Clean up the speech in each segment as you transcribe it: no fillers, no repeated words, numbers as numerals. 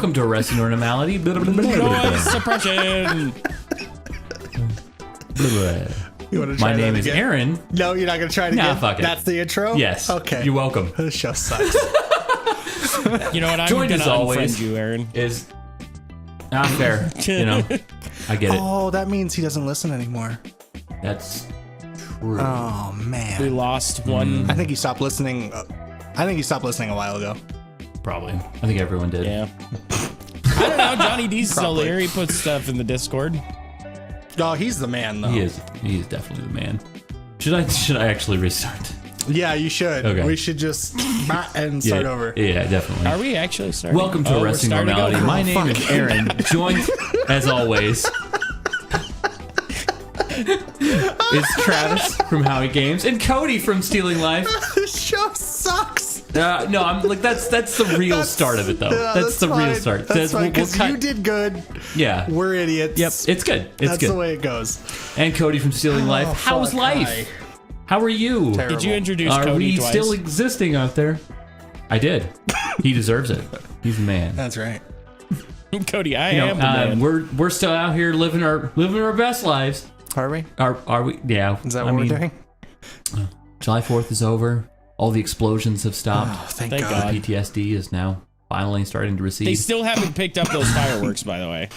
Welcome to Arresting Normality. Noise suppression. My name is Aaron. No, you're not going to try it again? Nah, fuck it. That's the intro? Yes. Okay. You're welcome. This show sucks. You know what? I'm Joined going to as always unfriend you, Aaron. Is not fair. You know, I get it. Oh, that means he doesn't listen anymore. That's true. Oh, We man. lost one. I think he stopped listening. I think he stopped listening a while ago. Probably. I think everyone did. Yeah. I don't know. Johnny D's still Probably. there. He puts stuff in the Discord. Oh, he's the man, though. He is definitely the man. Should I actually restart? Yeah, you should. Okay. We should just and start over. Yeah, definitely. Are we actually starting? Welcome to we're Arresting starting Normality. over. My name is Aaron, joined, as always, is Travis from Howie Games and Cody from Stealing Life. This show sucks. No, I'm like that's the real start of it though. Yeah, that's the real fine. start. That's fine, we'll because cut- you did good. Yeah. We're idiots. Yep. It's good. It's That's good. the way it goes. And Cody from Stealing Life. Oh, How's fuck, life? hi. How are you? Terrible. Did you introduce Are Cody we twice? still existing out there? I did. He deserves it. He's the man. That's right. Cody, I You know, am the man. we're still out here living our best lives. Are we? Are we? Yeah. Is that what we're doing? July 4th is over. All the explosions have stopped. Oh, thank Thank God. God. PTSD is now finally starting to recede. They still haven't picked up those fireworks, by the way.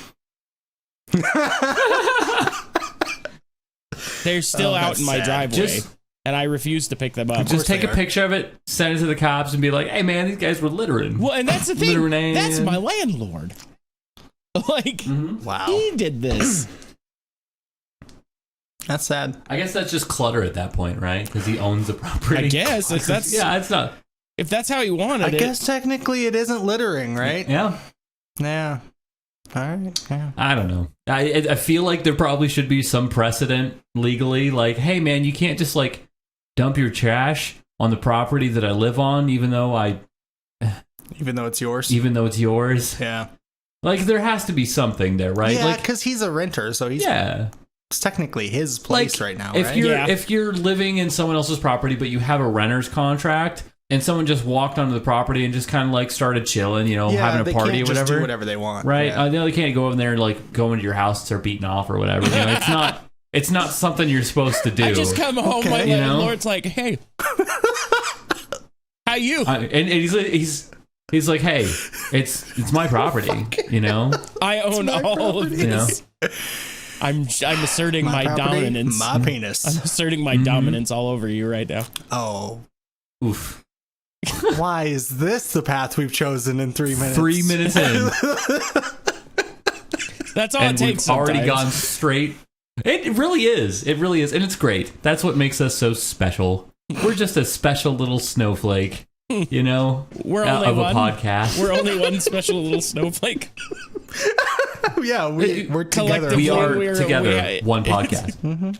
They're still out that's in my sad. driveway, Just- and I refuse to pick them up. Just take they a are. picture of it, send it to the cops, and be like, "Hey, man, these guys were littering." Well, and that's the thing. Littering. That's my landlord. Like, Wow. he did this. That's sad. I guess that's just clutter at that point, right? Because he owns the property. I guess if that's Yeah, it's not. if that's how he wanted I it. guess technically it isn't littering, right? Yeah, Yeah. All right. Yeah. I don't know. I feel like there probably should be some precedent legally, like, hey, man, you can't just like dump your trash on the property that I live on, even though Even though it's yours. yours. Yeah. Like, there has to be something there, right? Yeah, like, because he's a renter, so he's yeah. it's technically his place right now, If right? you're Yeah. if you're living in someone else's property, but you have a renter's contract, and someone just walked onto the property and just kind of like started chilling, you know, having a they party can't or just whatever, do whatever they want. right? Yeah. They can't go in there and like go into your house and start beating off or whatever. You know, it's not something you're supposed to do. I just come home, Okay. my You know? landlord's like, "Hey, how you?" And he's like, hey, it's my property, you know. I own all of You know? this. I'm asserting my property, dominance. my penis. I'm asserting my dominance all over you right now. Oh, Oof. why is this the path we've chosen in 3 minutes? 3 minutes in, That's all and it takes. we've already sometimes. gone straight. It really is. It really is, and it's great. That's what makes us so special. We're just a special little snowflake, you know, We're only of a one. podcast. We're only one special little snowflake. Yeah, we're together. Collectively, We are we're- together, one podcast.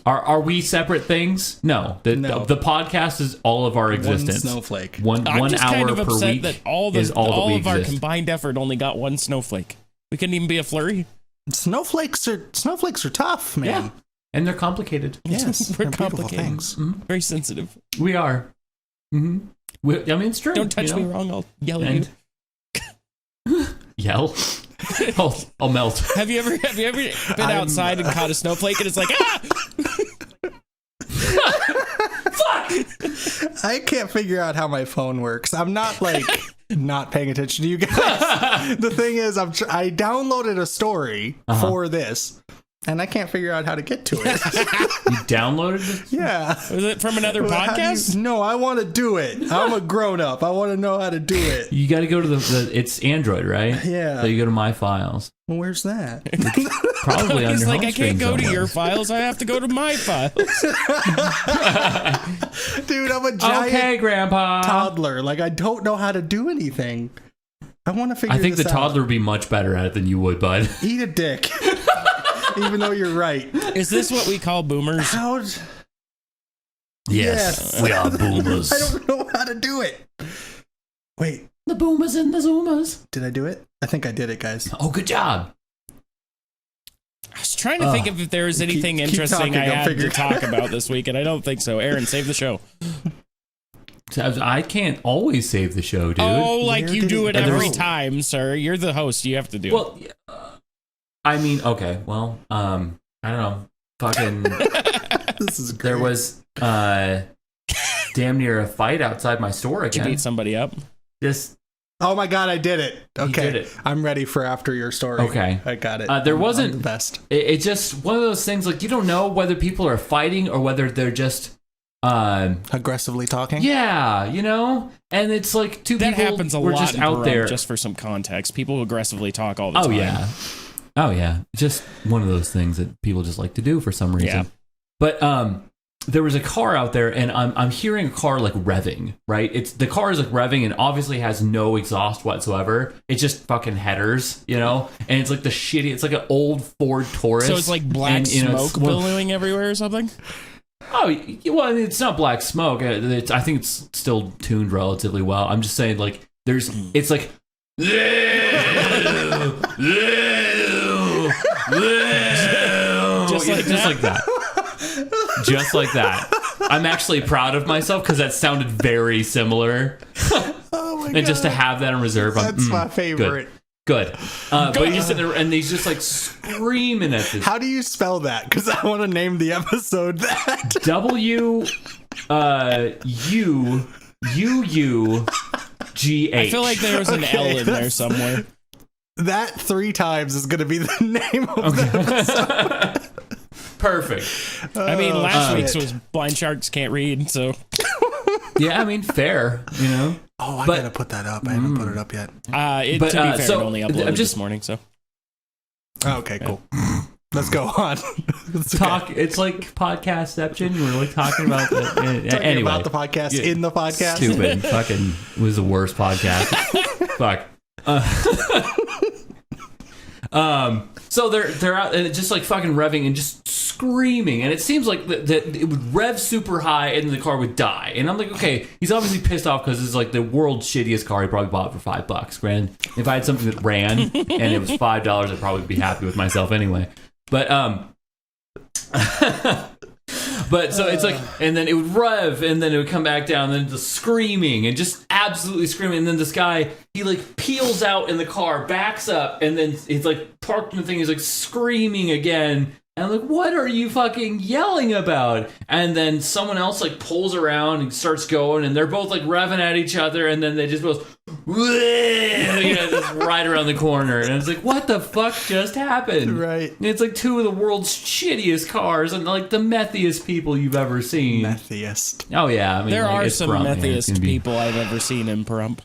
Are we separate things? No. No. The podcast is all of our One existence. snowflake. One I'm just hour kind of per upset week that all is all that we of our exist. combined effort only got one snowflake. We couldn't even be a flurry. Snowfleks are tough, man. Yeah, and they're complicated. Yes, We're they're beautiful complicated. things. Very sensitive. We are. Mm-hmm. I mean, it's true. Don't touch you me know? wrong. I'll yell at you. And yell. I'll melt. Have you ever been outside and caught a snowflake and it's like, ah! I can't figure out how my phone works. I'm not like not paying attention to you guys. The thing is, I downloaded a story for this, and I can't figure out how to get to it. You downloaded it? Yeah. Was it from another How do you- podcast? no, I want to do it. I'm a grown up. I want to know how to do it. You got to go to the. It's Android, right? Yeah. So you go to My Files. Where's that? Probably on He's your like, home I screen can't go to somewhere. your files. I have to go to my files. Dude, I'm a giant Okay, Grandpa. toddler. Like, I don't know how to do anything. I want to figure I think the this out. toddler would be much better at it than you would, bud. Eat a dick. Even though you're right. Is this what we call boomers? How? Yes, we are boomers. I don't know how to do it. Wait, The boomers and the zoomers. did I do it? I think I did it, guys. Oh, good job. I was trying to think if there was anything keep interesting talking, I I'll had to figure it talk about this week, and I don't think so. Aaron, save the show. I can't always save the show, dude. Oh, like Where you did do it it every go? time, sir. You're the host. You have to do it. Well, I mean, okay. Well, I don't know. Fucking. This is great. There was damn near a fight outside my store Did you again. beat somebody up? Just Oh my god, I did it. Okay. did it. I'm ready for after your story. Okay. I got it. There I'm wasn't the best. It's just one of those things. Like you don't know whether people are fighting or whether they're just. Aggressively talking? Yeah, you know, and it's like two That people happens a were lot just in out Pahrump, there. just for some context. People aggressively talk all the Oh time. oh yeah, just one of those things that people just like to do for some reason. Yeah. But there was a car out there, and I'm hearing a car like revving. Right, the car is like revving, and obviously has no exhaust whatsoever. It's just fucking headers, you know, and it's like the shitty. It's like an old Ford Taurus. So it's like black and, you know, smoke billowing everywhere or something? Oh, well, it's not black smoke. I think it's still tuned relatively well. I'm just saying, like, it's like, Just like that. Just like that. I'm actually proud of myself because that sounded very similar. Oh my god. And just to have that in reserve, That's my favorite. Good. But he's sitting there and he's just like screaming at this. How do you spell that? Because I want to name the episode that. I WUUGH. feel like there was an Okay, L in there that's- somewhere. That 3 times is going to be the name of the episode. Perfect. I mean, last shit. week's was Blind Sharks Can't Read, so. Yeah, I mean, fair, you know. Oh, I But- got to put that up. I haven't put it up yet. To be But, fair, so, it only I'm uploaded just- this morning, so. Okay, cool. Let's go on. It's okay. Talk. It's like podcastception. We're like talking about the Talking anyway. about the podcast Yeah. in the podcast. Stupid. Fucking was the worst podcast. Fuck. So they're out and it's just like fucking revving and just screaming, and it seems like that it would rev super high and then the car would die. And I'm like, okay, he's obviously pissed off because it's like the world's shittiest car. He probably bought it for $5. Grand. If I had something that ran and it was $5, I'd probably be happy with myself anyway. But But so it's like, and then it would rev, and then it would come back down, and then just screaming, and just absolutely screaming. And then this guy, he like peels out in the car, backs up, and then he's like parked in the thing. He's like screaming again. And I'm like, what are you fucking yelling about? And then someone else like pulls around and starts going, and they're both like revving at each other, and then they just both, you know, just right around the corner. And it's like, what the fuck just happened? Right. And it's like two of the world's shittiest cars and like the methiest people you've ever seen. Methiest. Oh yeah, I mean, There like, are it's some Pahrump, man. It's methiest gonna be- people I've ever seen in Pahrump.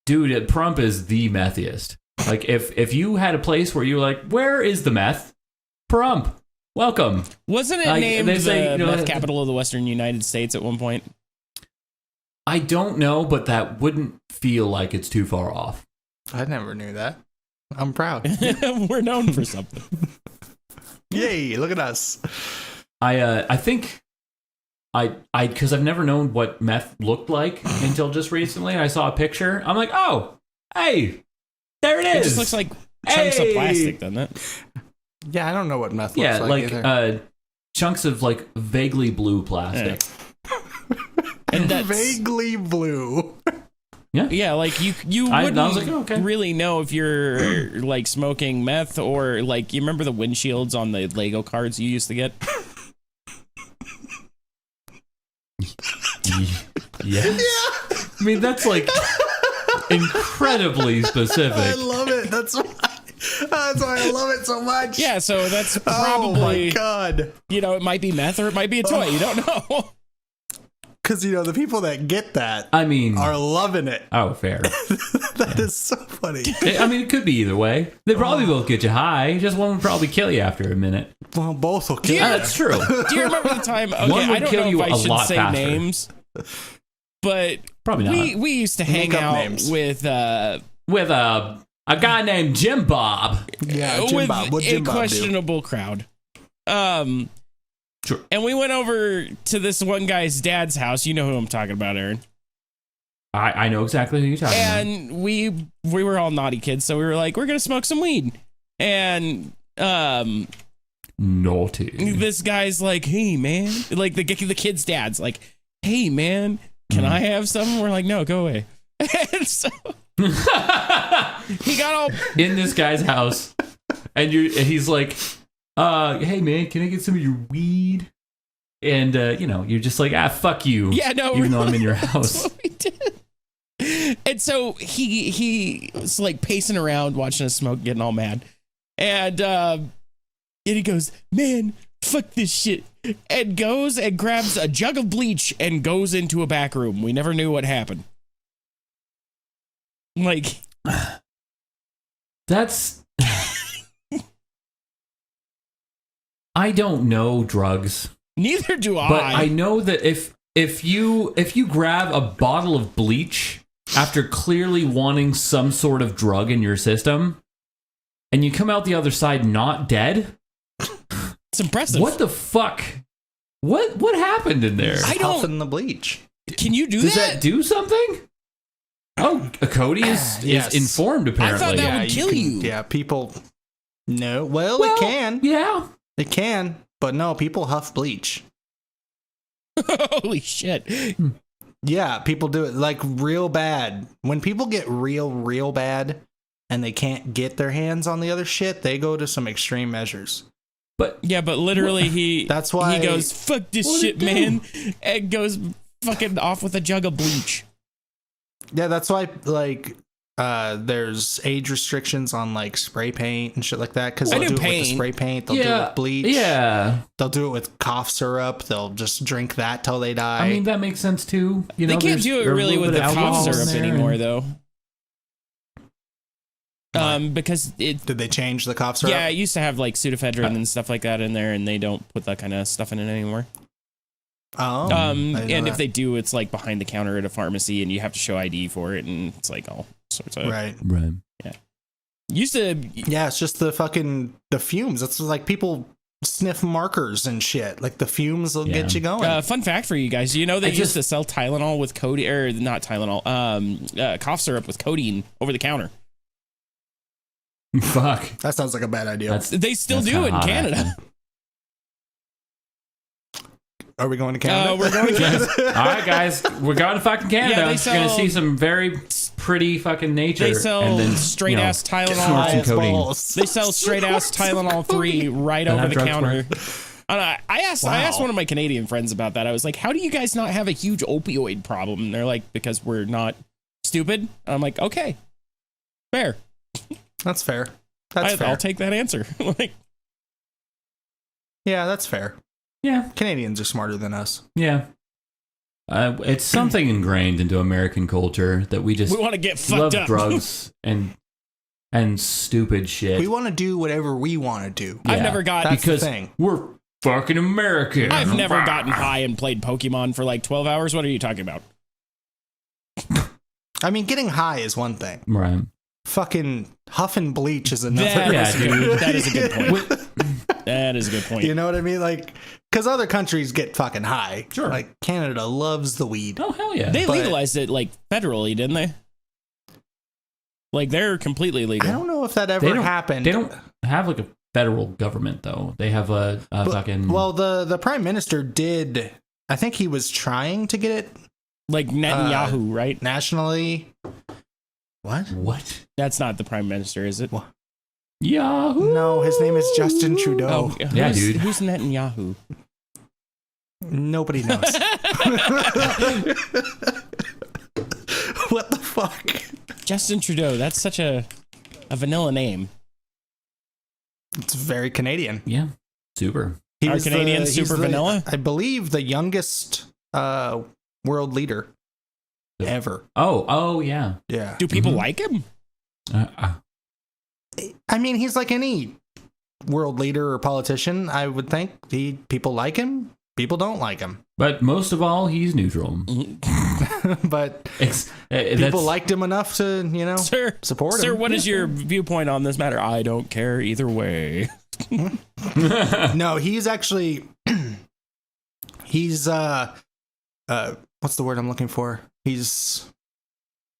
Dude, Pahrump is the methiest. Like if you had a place where you were like, where is the meth? Pahrump, welcome. Wasn't it Like, named they say, the you know, meth capital of the Western United States at one point? I don't know, but that wouldn't feel like it's too far off. I never knew that. I'm proud. We're known for something. Yay, look at us. I think because I've never known what meth looked like until just recently. I saw a picture. I'm like, oh, hey, there it is. It just looks like chunks of Hey! plastic, doesn't it? Yeah, I don't know what meth looks yeah, like like either. chunks of like vaguely blue plastic. And that's, Vaguely blue. yeah, like you I wouldn't was like, oh, okay. really know if you're like smoking meth or like, you remember the windshields on the Lego cards you used to get? Yeah. I mean, that's like incredibly I specific. love it. That's why I love it so much. Yeah, so that's Oh my probably, god. you know, it might be meth or it might be a toy. You don't know. Because, you know, the people that get that I mean, are loving it. oh, fair. That is so funny. I mean, it could be either way. They probably both get you high. Just one would probably kill you after a minute. Well, both will kill Yeah. you. That's true. Do you remember the time? Okay, One would I don't kill know you if I a should lot say faster. names, but Probably not. we used to hang Make up out names. with With a guy named Jim Bob. Yeah, Jim with Bob. What a Jim Bob do? questionable crowd. Sure. And we went over to this one guy's dad's house. You know who I'm talking about, Aaron. I know exactly who you're talking about. And we were all naughty kids, so we were like, we're gonna smoke some weed. And Naughty. this guy's like, hey man, like the kid's dad's like, hey man, can I have some? We're like, no, go away. And so he got all in this guy's house, and he's like, hey man, can I get some of your weed? And you're just like, fuck you. Yeah, no, even though I'm in your house. That's what we did. And so he's like pacing around, watching us smoke, getting all mad, and he goes, man, fuck this shit, and goes and grabs a jug of bleach and goes into a back room. We never knew what happened. Like, that's I don't know drugs. Neither do I. But I know that if you grab a bottle of bleach after clearly wanting some sort of drug in your system, and you come out the other side not dead, it's impressive. What the fuck? What happened in there? I don't. Huffing the bleach. Can you do Does that? that do something? Oh, Cody is informed apparently. I thought that would kill you. Yeah, people. No, well, it can. Yeah, it can. But no, people huff bleach. Holy shit. Yeah, people do it like real bad. When people get real bad and they can't get their hands on the other shit, they go to some extreme measures. But literally that's why he goes, fuck this shit, man, and goes fucking off with a jug of bleach. Yeah, that's why like there's age restrictions on like spray paint and shit like that, because they'll do it with the spray paint, they'll do it with bleach, they'll do it with cough syrup, they'll just drink that till they die. I mean, that makes sense too. They can't do it really with the cough syrup anymore though. Because did they change the cough syrup? Yeah, it used to have like pseudoephedrine and stuff like that in there, and they don't put that kind of stuff in it anymore. Oh, and if they do, it's like behind the counter at a pharmacy, and you have to show ID for it, and it's like all sorts of right. Yeah, used to. Yeah, it's just the fumes. It's like people sniff markers and shit. Like the fumes will get you going. Fun fact for you guys: you know they used to sell Tylenol with codeine, or not Tylenol, cough syrup with codeine over the counter. Fuck, that sounds like a bad idea. They still do it in Canada. Actually. Are we going to Canada? We're going to Canada. All right, guys, we're going to fucking Canada. Yeah, We're going to see some very pretty fucking nature. They sell straight ass Tylenol. They sell straight ass Tylenol 3 right over the counter. I asked one of my Canadian friends about that. I was like, "How do you guys not have a huge opioid problem?" And they're like, "Because we're not stupid." And I'm like, "Okay, fair. That's fair. That's fair. I'll take that answer." Like, yeah, that's fair. Yeah, Canadians are smarter than us. Yeah, it's something ingrained into American culture that we want to get fucked love up. drugs and stupid shit. We want to do whatever we want to do. I've never got because we're fucking American. I've never gotten high and played Pokemon for like 12 hours. What are you talking about? I mean, getting high is one thing. Right. Fucking huffing bleach is another. Dude. That is a good point. That is a good point. You know what I mean? Like, because other countries get fucking high. Sure. Like, Canada loves the weed. Oh, hell yeah. They legalized it, like, federally, didn't they? Like, they're completely legal. I don't know if that ever happened. They don't have, like, a federal government, though. They have a fucking... Well, the prime minister did... I think he was trying to get it... Like Netanyahu, right? Nationally. What? That's not the prime minister, is it? What? Yahoo! No, his name is Justin Trudeau. Oh, yeah, dude. Who's Netanyahu? Nobody knows. What the fuck? Justin Trudeau. That's such a vanilla name. It's very Canadian. Yeah. Super. Are Canadians super vanilla? I believe the youngest world leader ever. Oh, yeah. Yeah. Do people like him? I mean, he's like any world leader or politician. I would think people like him. People don't like him. But most of all, he's neutral. But people liked him enough to, support him. Sir, what is your viewpoint on this matter? I don't care either way. No, he's actually, what's the word I'm looking for? He's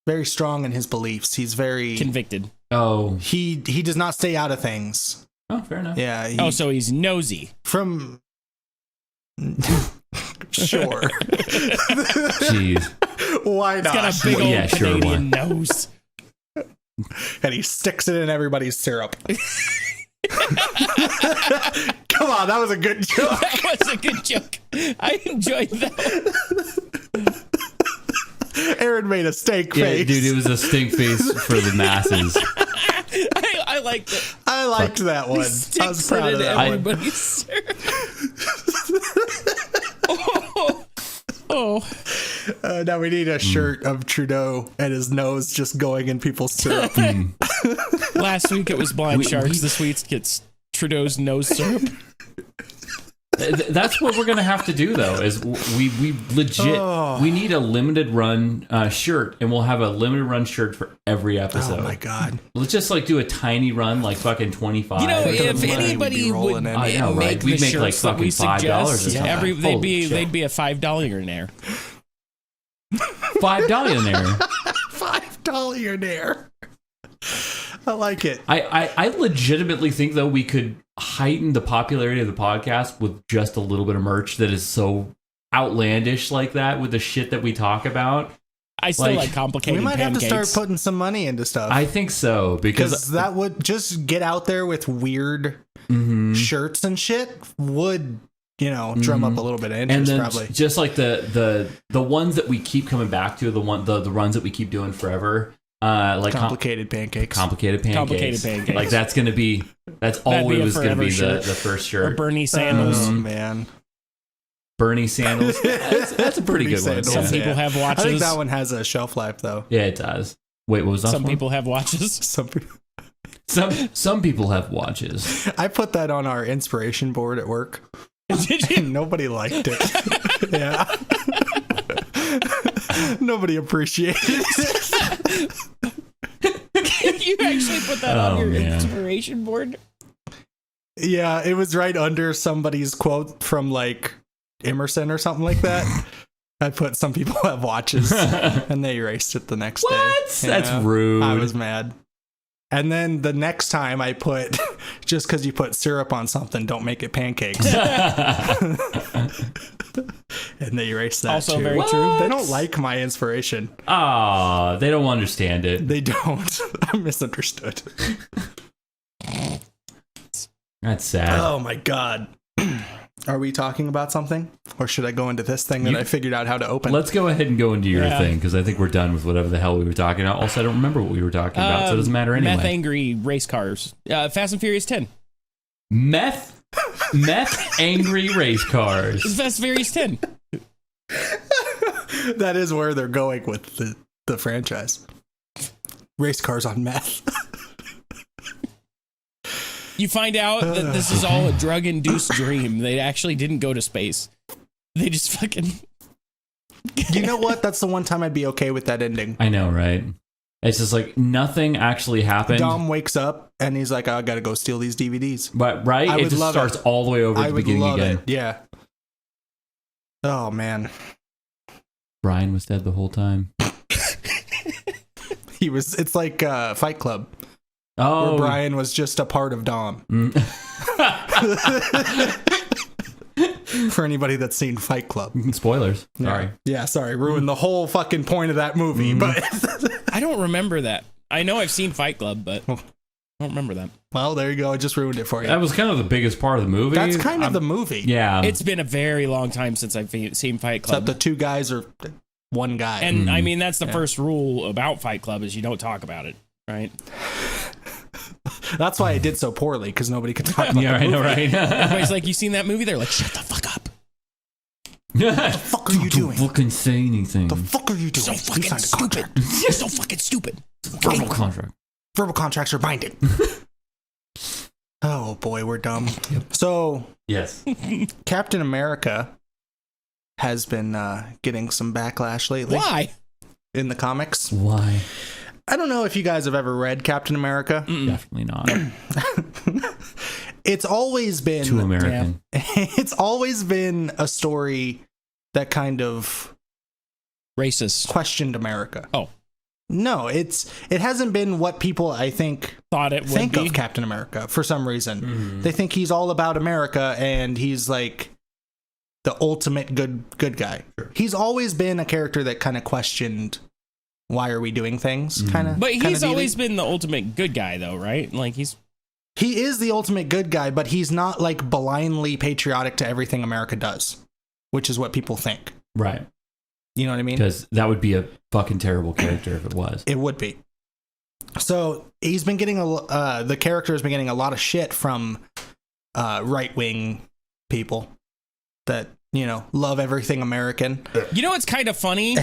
very strong in his beliefs. He's very convicted. Oh, he does not stay out of things. Oh, fair enough. Yeah. So he's nosy. Sure. Jeez. Why not? He's got a big old Canadian nose. And he sticks it in everybody's syrup. Come on, that was a good joke. That was a good joke. I enjoyed that. Aaron made a stink face. Dude, it was a stink face for the masses. I liked it. I liked that one. I was proud of that everybody's one. Now we need a shirt of Trudeau and his nose just going in people's syrup. Last week it was Blind Sharks. This week gets Trudeau's nose syrup. That's what we're gonna have to do, though. Is we legit we need a limited run shirt, and we'll have a limited run shirt for every episode. Oh my god! Let's just like do a tiny run, like fucking 25. You know, if anybody would make the shirts like fucking $5 they'd be a $5 $5 $5 I like it. I legitimately think, though, we could heighten the popularity of the podcast with just a little bit of merch that is so outlandish like that with the shit that we talk about. I still like complicated We might pancakes. have to start putting some money into stuff. I think so, because that would just get out there with weird shirts and shit would, drum up a little bit of interest. And then probably just like the ones that we keep coming back to, the runs that we keep doing forever. Like complicated pancakes. Complicated pancakes. Like that's always going to be the first shirt. Or Bernie sandals. Oh, man. Bernie sandals. That's a pretty good one. Some people have watches. I think that one has a shelf life, though. Yeah, it does. Wait, what was that? Some people have watches. Some people have watches. I put that on our inspiration board at work. Did you? And nobody liked it. Yeah. Nobody appreciated it. You actually put that on your inspiration board? Yeah, it was right under somebody's quote from like Emerson or something like that. I put some people have watches and they erased it the next day. What? That's rude. I was mad. And then the next time I put, just because you put syrup on something, don't make it pancakes. And they erased that also too. Very true. They don't like my inspiration. Ah, they don't understand it. They don't. I'm misunderstood. That's sad. Oh my god. Are we talking about something? Or should I go into this thing that I figured out how to open? Let's go ahead and go into your thing, because I think we're done with whatever the hell we were talking about. Also, I don't remember what we were talking about, so it doesn't matter anyway. Meth angry race cars. Fast and Furious 10. Meth angry race cars. Fast and Furious 10. That is where they're going with the franchise. Race cars on meth. You find out that this is all a drug-induced dream. They actually didn't go to space. They just fucking... You know what? That's the one time I'd be okay with that ending. I know, right? It's just like nothing actually happened. Dom wakes up and he's like, I gotta go steal these DVDs. But, right? It just starts all the way over at the beginning again. Yeah. Oh, man. Brian was dead the whole time. It's like Fight Club. Oh, where Brian was just a part of Dom. For anybody that's seen Fight Club. Spoilers. Sorry. Yeah, sorry. Ruined the whole fucking point of that movie. But I don't remember that. I know I've seen Fight Club, but I don't remember that. Well, there you go. I just ruined it for you. That was kind of the biggest part of the movie. That's kind of the movie. Yeah. It's been a very long time since I've seen Fight Club. Except the two guys are one guy. And I mean, that's the first rule about Fight Club is you don't talk about it, right? That's why I did so poorly, because nobody could talk about yeah, the movie. I know, right? Everybody's like, you seen that movie? They're like, shut the fuck up. What the fuck are you doing? Don't fucking say anything. The fuck are you doing? So fucking stupid. You're so fucking stupid. Verbal contract. Verbal contracts are binding. Oh boy, we're dumb. So, yes, Captain America has been getting some backlash lately. Why? In the comics. Why? I don't know if you guys have ever read Captain America. Definitely not. It's always been too American. It's always been a story that kind of racist questioned America. Oh. No, it hasn't been what people, I think, thought it would think be. Of Captain America for some reason. They think he's all about America and he's like the ultimate good guy. Sure. He's always been a character that kind of questioned, why are we doing things? Kind of. But he's always been the ultimate good guy, though, right? Like he is the ultimate good guy, but he's not like blindly patriotic to everything America does, which is what people think. Right. You know what I mean? Because that would be a fucking terrible character if it was. It would be. So he's been getting the character has been getting a lot of shit from right-wing people that, you know, love everything American. You know what's kind of funny?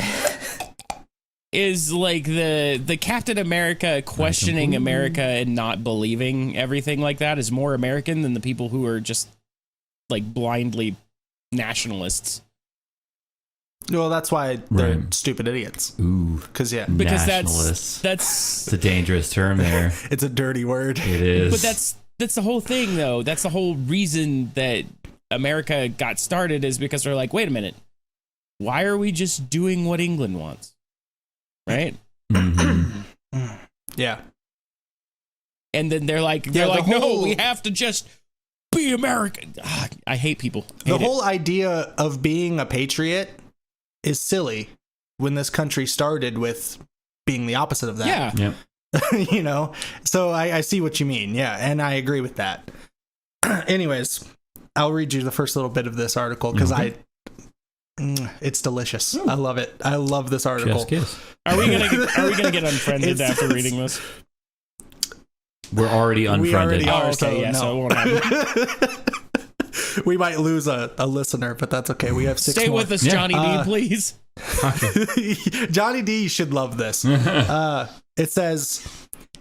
Is like the Captain America questioning America and not believing everything like that is more American than the people who are just like blindly nationalists. Well, that's why they're stupid idiots. Ooh, because nationalists. That's it's a dangerous term there. It's a dirty word. It is. But that's the whole thing, though. That's the whole reason that America got started is because they're like, wait a minute, why are we just doing what England wants? Right? Mm-hmm. Yeah. And then they're like, no, we have to just be American. I hate people. The whole idea of being a patriot is silly when this country started with being the opposite of that. Yeah. Yep. You know? So I see what you mean. Yeah. And I agree with that. Anyways, I'll read you the first little bit of this article because it's delicious. I love it. I love this article. Are we gonna get unfriended after reading this? We're already unfriended. We already are. Okay, so it won't happen. We might lose a listener, but that's okay. We have 6 Stay more. with us, Johnny D, please. Johnny D should love this. It says,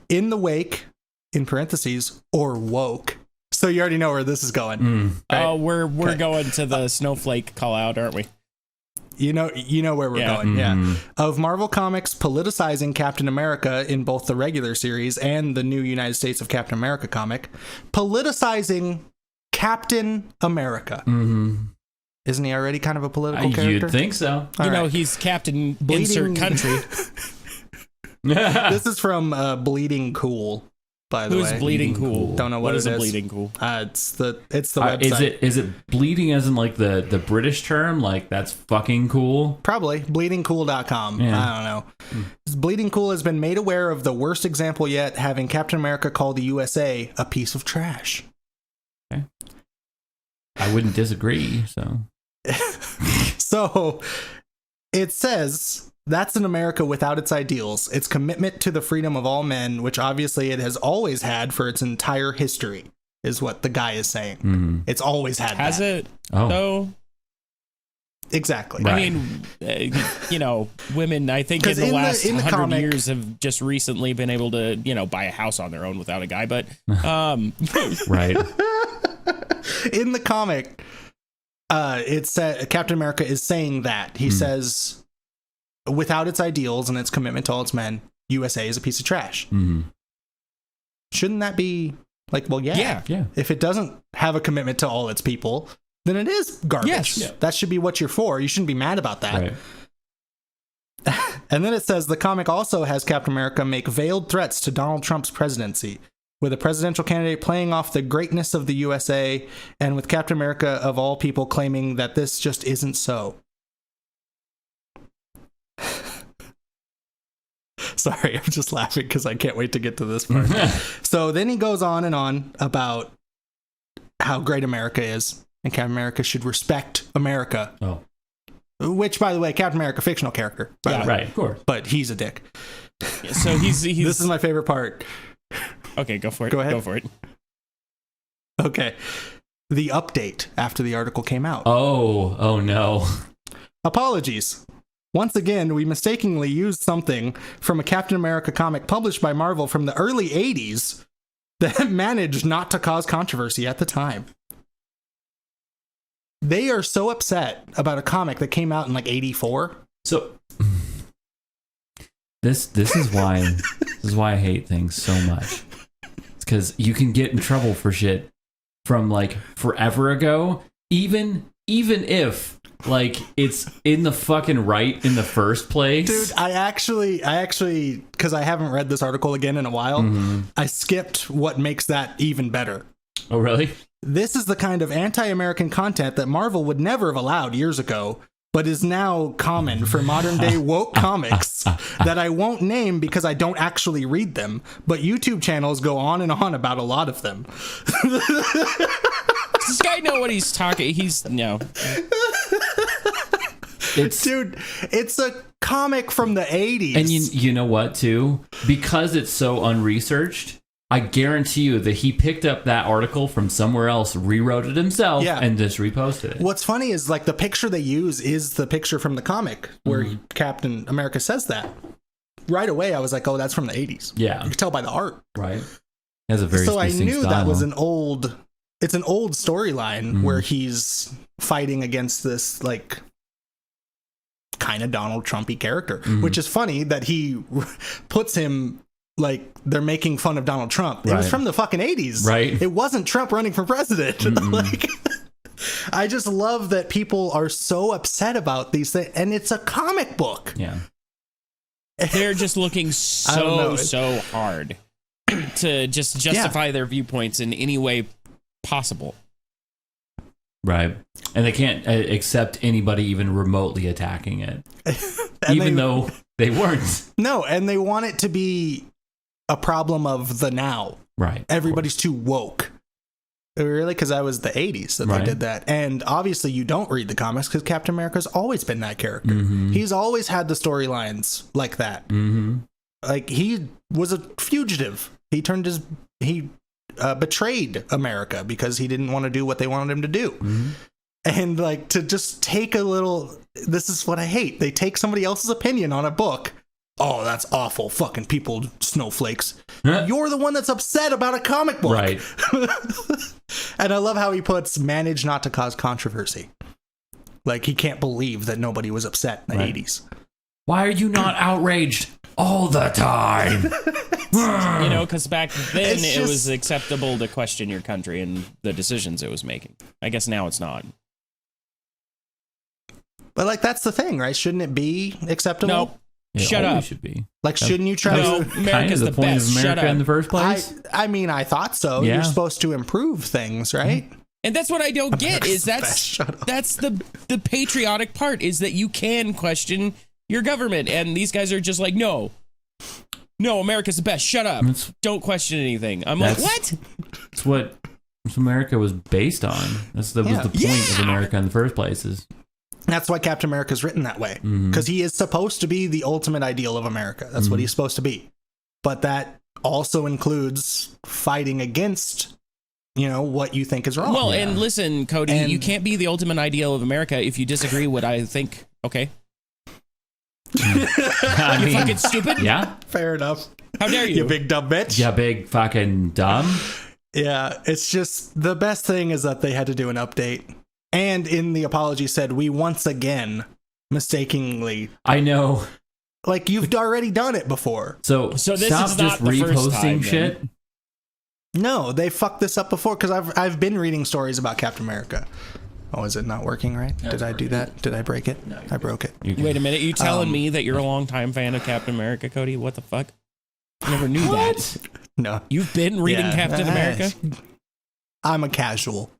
in the wake, in parentheses, or woke. So you already know where this is going. Right? We're going to the snowflake call out, aren't we? You know where we're going. Yeah. Of Marvel Comics politicizing Captain America in both the regular series and the new United States of Captain America comic, politicizing Captain America. Isn't he already kind of a political character? You'd think so. You know, he's Captain Insert Country. This is from Bleeding Cool, by the way. Who's Bleeding Cool? Don't know what it is. Bleeding Cool? It's the website. Is it bleeding as in like the British term? Like that's fucking cool? Probably. Bleedingcool.com. Yeah. I don't know. Bleeding Cool has been made aware of the worst example yet, having Captain America call the USA a piece of trash. Okay. I wouldn't disagree, so. So it says that's an America without its ideals, its commitment to the freedom of all men, which obviously it has always had for its entire history, is what the guy is saying. It's always had Has that. it? Oh. Exactly. Right. I mean, women, I think in the last 100 years have just recently been able to, buy a house on their own without a guy. But, right. In the comic, it said Captain America is saying that. He says, without its ideals and its commitment to all its men, USA is a piece of trash. Shouldn't that be like, well, yeah. If it doesn't have a commitment to all its people, then it is garbage. Yes. Yeah. That should be what you're for. You shouldn't be mad about that. Right. And then it says the comic also has Captain America make veiled threats to Donald Trump's presidency, with a presidential candidate playing off the greatness of the USA, and with Captain America, of all people, claiming that this just isn't so. Sorry, I'm just laughing because I can't wait to get to this part. So then he goes on and on about how great America is, and Captain America should respect America. Oh. Which, by the way, Captain America, fictional character. Yeah, right, of course. But he's a dick. So he's This is my favorite part. Okay, go for it. Go ahead. Go for it. Okay. The update after the article came out. Oh no. Apologies. Once again, we mistakenly used something from a Captain America comic published by Marvel from the early 80s that managed not to cause controversy at the time. They are so upset about a comic that came out in like 84. So this is why I hate things so much. It's because you can get in trouble for shit from like forever ago, even if like it's in the fucking right in the first place. Dude, I actually, because I haven't read this article again in a while, I skipped what makes that even better. Oh, really? This is the kind of anti-American content that Marvel would never have allowed years ago, but is now common for modern day woke comics that I won't name because I don't actually read them, but YouTube channels go on and on about a lot of them. Does this guy know what he's talking? No. Dude, it's a comic from the 80s. And you know what, too? Because it's so unresearched, I guarantee you that he picked up that article from somewhere else, rewrote it himself, and just reposted it. What's funny is, like, the picture they use is the picture from the comic where Captain America says that. Right away, I was like, oh, that's from the 80s. Yeah. You can tell by the art. Right. It has a very so I knew style. That was an old storyline where he's fighting against this, like, kind of Donald Trumpy character, which is funny that he puts him... like, they're making fun of Donald Trump. It was from the fucking 80s. Right. It wasn't Trump running for president. Like, I just love that people are so upset about these things. And it's a comic book. Yeah. They're just looking so hard to just justify their viewpoints in any way possible. Right. And they can't accept anybody even remotely attacking it. Even though they weren't. No, and they want it to be a problem of the now. Right. Everybody's too woke. Really? Because that was the 80s that they did that. And obviously you don't read the comics because Captain America's always been that character. He's always had the storylines like that. Like, he was a fugitive. He betrayed America because he didn't want to do what they wanted him to do. And, like, to just take a little... This is what I hate. They take somebody else's opinion on a book. Oh, that's awful. Fucking people, snowflakes. You're the one that's upset about a comic book. Right. And I love how he puts manage not to cause controversy. Like, he can't believe that nobody was upset in the 80s. Why are you not outraged all the time? You know, because back then it was acceptable to question your country and the decisions it was making. I guess now it's not. But, like, that's the thing, right? Shouldn't it be acceptable? No. Shut up. Should be. Like, shouldn't you try to... America's the point best. Of America in the first place? I mean, I thought so. Yeah. You're supposed to improve things, right? And that's what I don't get is that's the patriotic part is that you can question your government. And these guys are just like, no, America's the best. Shut up. Don't question anything. I'm like, what? It's what America was based on. Was the point of America in the first place is... That's why Captain America's written that way. Because he is supposed to be the ultimate ideal of America. That's what he's supposed to be. But that also includes fighting against, what you think is wrong. Well, and listen, Cody, you can't be the ultimate ideal of America if you disagree with what I think. Okay. You fucking stupid? Yeah. Fair enough. How dare you? You big dumb bitch. Yeah, big fucking dumb. Yeah, it's just the best thing is that they had to do an update. And in the apology said, we once again mistakenly. I know. Like, you've already done it before. So this stop is just not the first reposting time, shit. Then. No, they fucked this up before because I've been reading stories about Captain America. Oh, is it not working right? No, Did I do that? Did I break it? No, I broke it. Wait a minute. You telling me that you're a longtime fan of Captain America, Cody? What the fuck? I never knew that. No. You've been reading Captain America? I'm a casual.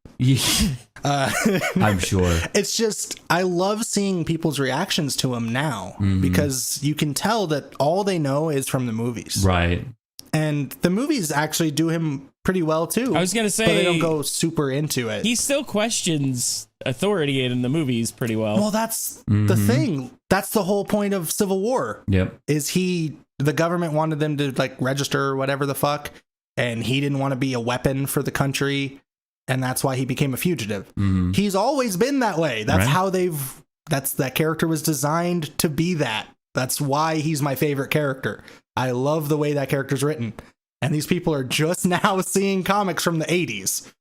I'm sure. It's just, I love seeing people's reactions to him now because you can tell that all they know is from the movies. Right. And the movies actually do him pretty well too. I was going to say, but they don't go super into it. He still questions authority in the movies pretty well. Well, that's the thing. That's the whole point of Civil War. Yep. Is the government wanted them to like register or whatever the fuck. And he didn't want to be a weapon for the country. And that's why he became a fugitive. He's always been that way. That's how that character was designed to be that. That's why he's my favorite character. I love the way that character's written. And these people are just now seeing comics from the 80s.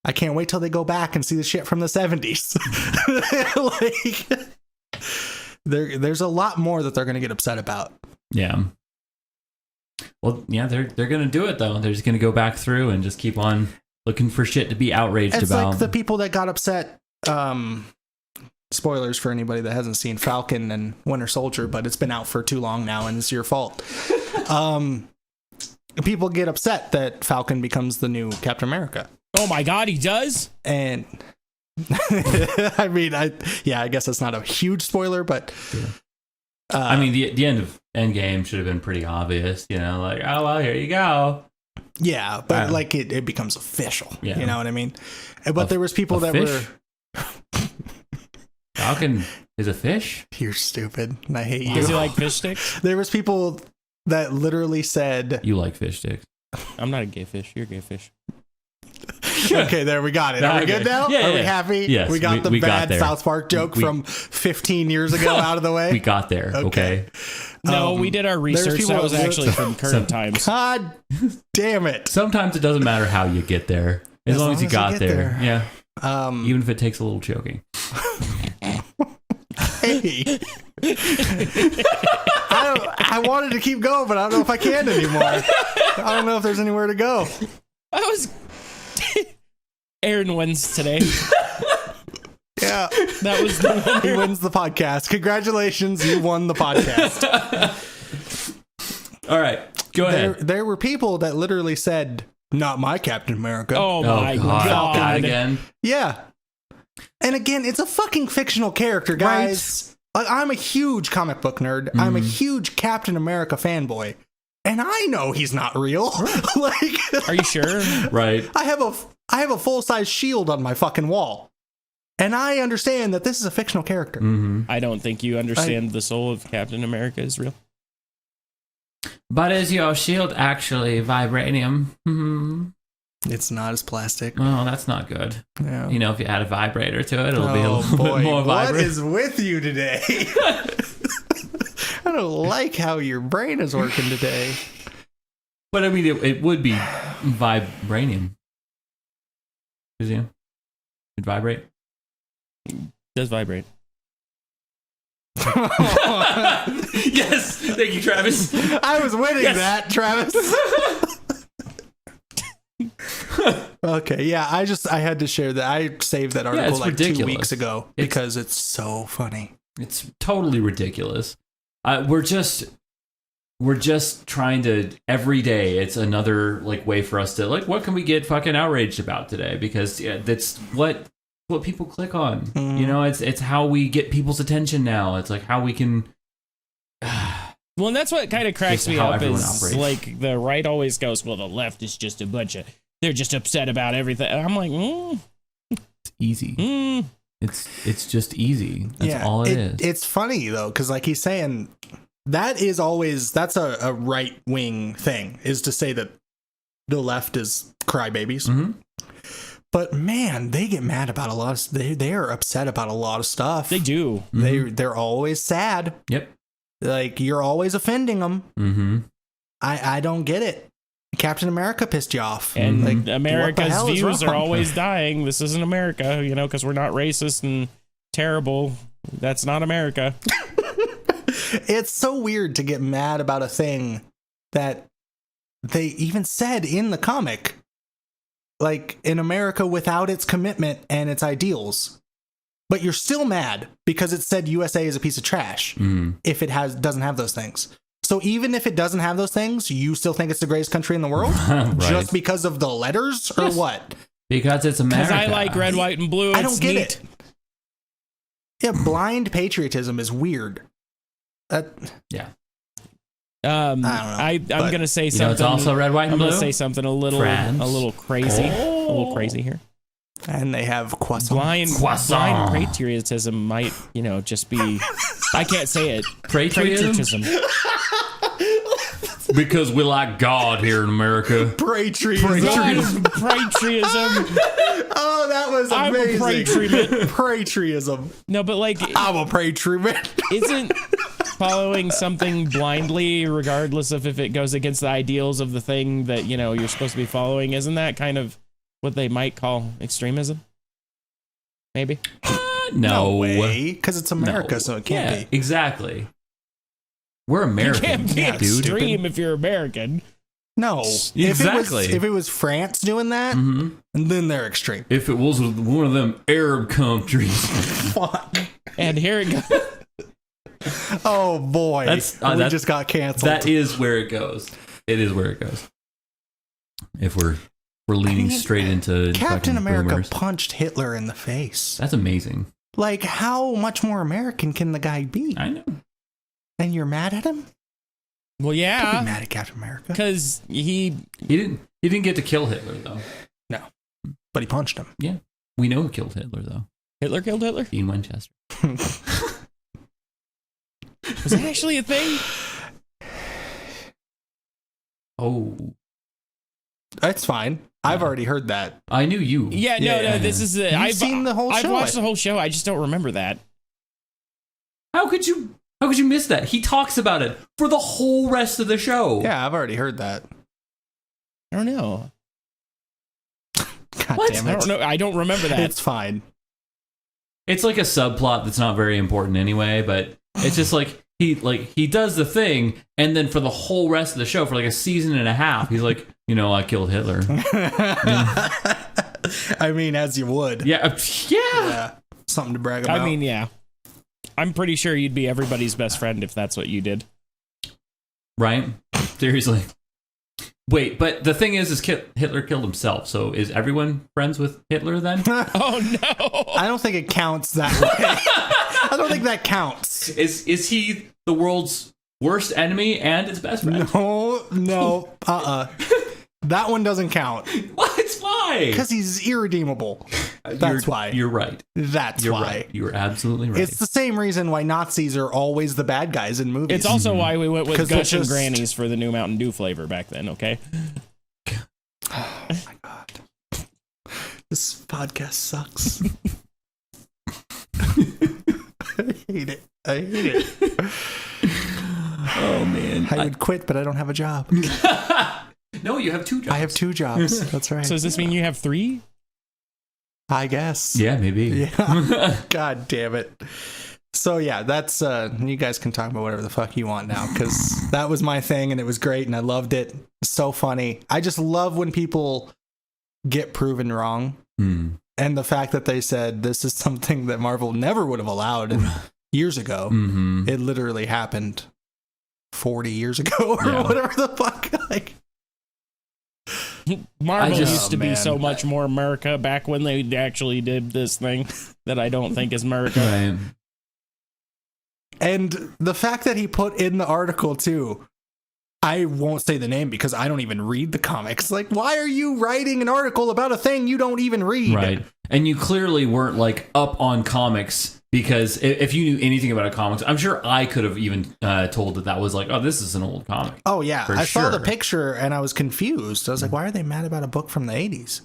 I can't wait till they go back and see the shit from the 70s. Like, there's a lot more that they're going to get upset about. Yeah. Well, yeah, they're going to do it, though. They're just going to go back through and just keep on looking for shit to be outraged about. It's like the people that got upset. Spoilers for anybody that hasn't seen Falcon and Winter Soldier, but it's been out for too long now, and it's your fault. People get upset that Falcon becomes the new Captain America. Oh my God, he does? And I mean, I guess that's not a huge spoiler, but I mean, the end of Endgame should have been pretty obvious, you know, like, oh well, here you go. Yeah, but like it becomes official. Yeah. You know what I mean? But there was people that fish? were Falcon is a fish? You're stupid. And I hate you. Does he like fish sticks? There was people that literally said you like fish sticks. I'm not a gay fish. You're a gay fish. Okay, there we got it. Are we good now? Yeah, Are we happy? Yes, we got the bad South Park joke from 15 years ago out of the way. We got there. Okay. No, we did our research. That was actually from current times. God damn it. Sometimes it doesn't matter how you get there. As long as you got there. Yeah. Even if it takes a little choking. Hey. I wanted to keep going, but I don't know if I can anymore. I don't know if there's anywhere to go. Aaron wins today. Yeah. That was the winner. He wins the podcast. Congratulations, you won the podcast. All right, go ahead. There were people that literally said, not my Captain America. Oh my God. That again. Yeah. And again, it's a fucking fictional character, guys. Right. Like, I'm a huge comic book nerd. Mm-hmm. I'm a huge Captain America fanboy. And I know he's not real. Like, are you sure? Right. I have a full-size shield on my fucking wall. And I understand that this is a fictional character. Mm-hmm. I don't think you understand the soul of Captain America is real. But is your shield actually vibranium? Mm-hmm. It's not as plastic. Oh, that's not good. Yeah. You know, if you add a vibrator to it, it'll be a little bit more vibrant. What is with you today? I don't like how your brain is working today. But I mean, it would be vibranium. It'd vibrate. It does vibrate. Yes, thank you, Travis. I was winning that, Travis. Okay, yeah, I had to share that. I saved that article like ridiculous. 2 weeks ago because it's so funny. It's totally ridiculous. We're just trying to, every day it's another like way for us to like, what can we get fucking outraged about today? Because that's what people click on. You know, it's how we get people's attention now. It's like how we can well, and that's what kind of cracks me up is like the right always goes, well, the left is just a bunch of, they're just upset about everything. And I'm like, it's easy. It's just easy. That's all it is. It's funny though, because like he's saying, that's a right wing thing, is to say that the left is crybabies. Mm-hmm. But man, they get mad about a lot of. They are upset about a lot of stuff. They do. They're always sad. Yep. Like you're always offending them. Mm-hmm. I don't get it. Captain America pissed you off, and like, America's views are always dying. This isn't America, you know, because we're not racist and terrible. That's not America. It's so weird to get mad about a thing that they even said in the comic. Like in America without its commitment and its ideals, but you're still mad because it said USA is a piece of trash if it doesn't have those things. So even if it doesn't have those things, you still think it's the greatest country in the world right. Just because of the letters or what? Because it's America. Because I like red, white, and blue. I don't get it. Yeah, blind patriotism is weird. Yeah. I don't know. I'm gonna say something. You know, it's also red, white, and blue. I'm gonna say something a little crazy, a little crazy here. And they have croissant. Blind patriotism might, you know, just be. I can't say it. Patriotism. Because we like God here in America. Patriotism. Oh, that was amazing. I'm a patriot. Patriotism. No, but like I'm a patriot. Isn't following something blindly, regardless of if it goes against the ideals of the thing that, you know, you're supposed to be following, isn't that kind of what they might call extremism? Maybe. No way, because it's America, so it can't be. Exactly. We're American. You can't be extreme if you're American. No, exactly. If it was France doing that, and then they're extreme. If it was one of them Arab countries, fuck. And here it goes. Oh boy, we just got canceled. That is where it goes. It is where it goes. If we're We're leaning straight into Captain America boomers. punched Hitler in the face. That's amazing. Like, how much more American can the guy be? I know. And you're mad at him? Well, yeah. Can't be mad at Captain America. Because he didn't get to kill Hitler, though. No. But he punched him. Yeah. We know who killed Hitler, though. Hitler killed Hitler? Dean Winchester. Was that actually a thing? Oh. That's fine. I've already heard that. I knew you. Yeah, no, this is it. I've seen the whole show. I've watched the whole show. I just don't remember that. How could you miss that? He talks about it for the whole rest of the show. Yeah, I've already heard that. I don't know. God What? damn it. I don't know. I don't remember that. It's fine. It's like a subplot that's not very important anyway, but it's just like he does the thing, and then for the whole rest of the show, for like a season and a half, he's like, I killed Hitler. I mean, as you would. Yeah. Something to brag about. I mean, yeah. I'm pretty sure you'd be everybody's best friend if that's what you did. Right? Seriously. Wait, but the thing is Hitler killed himself, so is everyone friends with Hitler then? Oh, no. I don't think it counts that way. I don't think that counts. Is he the world's worst enemy and its best friend? No. That one doesn't count. What? Why? Because he's irredeemable. That's why. You're right. That's You're why. right. You're absolutely right. It's the same reason why Nazis are always the bad guys in movies. It's also why we went with Gush and just... Grannies for the new Mountain Dew flavor back then, okay? Oh, my God. This podcast sucks. I hate it. Oh, man. I would quit, but I don't have a job. No, you have 2 jobs. I have 2 jobs. That's right. So does this mean you have 3? I guess. Yeah, maybe. Yeah. God damn it. So yeah, that's you guys can talk about whatever the fuck you want now, because that was my thing and it was great and I loved it. So funny. I just love when people get proven wrong. And the fact that they said this is something that Marvel never would have allowed years ago. It literally happened 40 years ago or whatever the fuck. Like, Marvel used to be so much more America back when they actually did this thing that I don't think is America. Right. And the fact that he put in the article too, I won't say the name because I don't even read the comics. Like, why are you writing an article about a thing you don't even read? Right. And you clearly weren't like up on comics, because if you knew anything about a comics, I'm sure I could have even told that was like, oh, this is an old comic. Oh, yeah. I saw the picture and I was confused. I was like, why are they mad about a book from the 80s?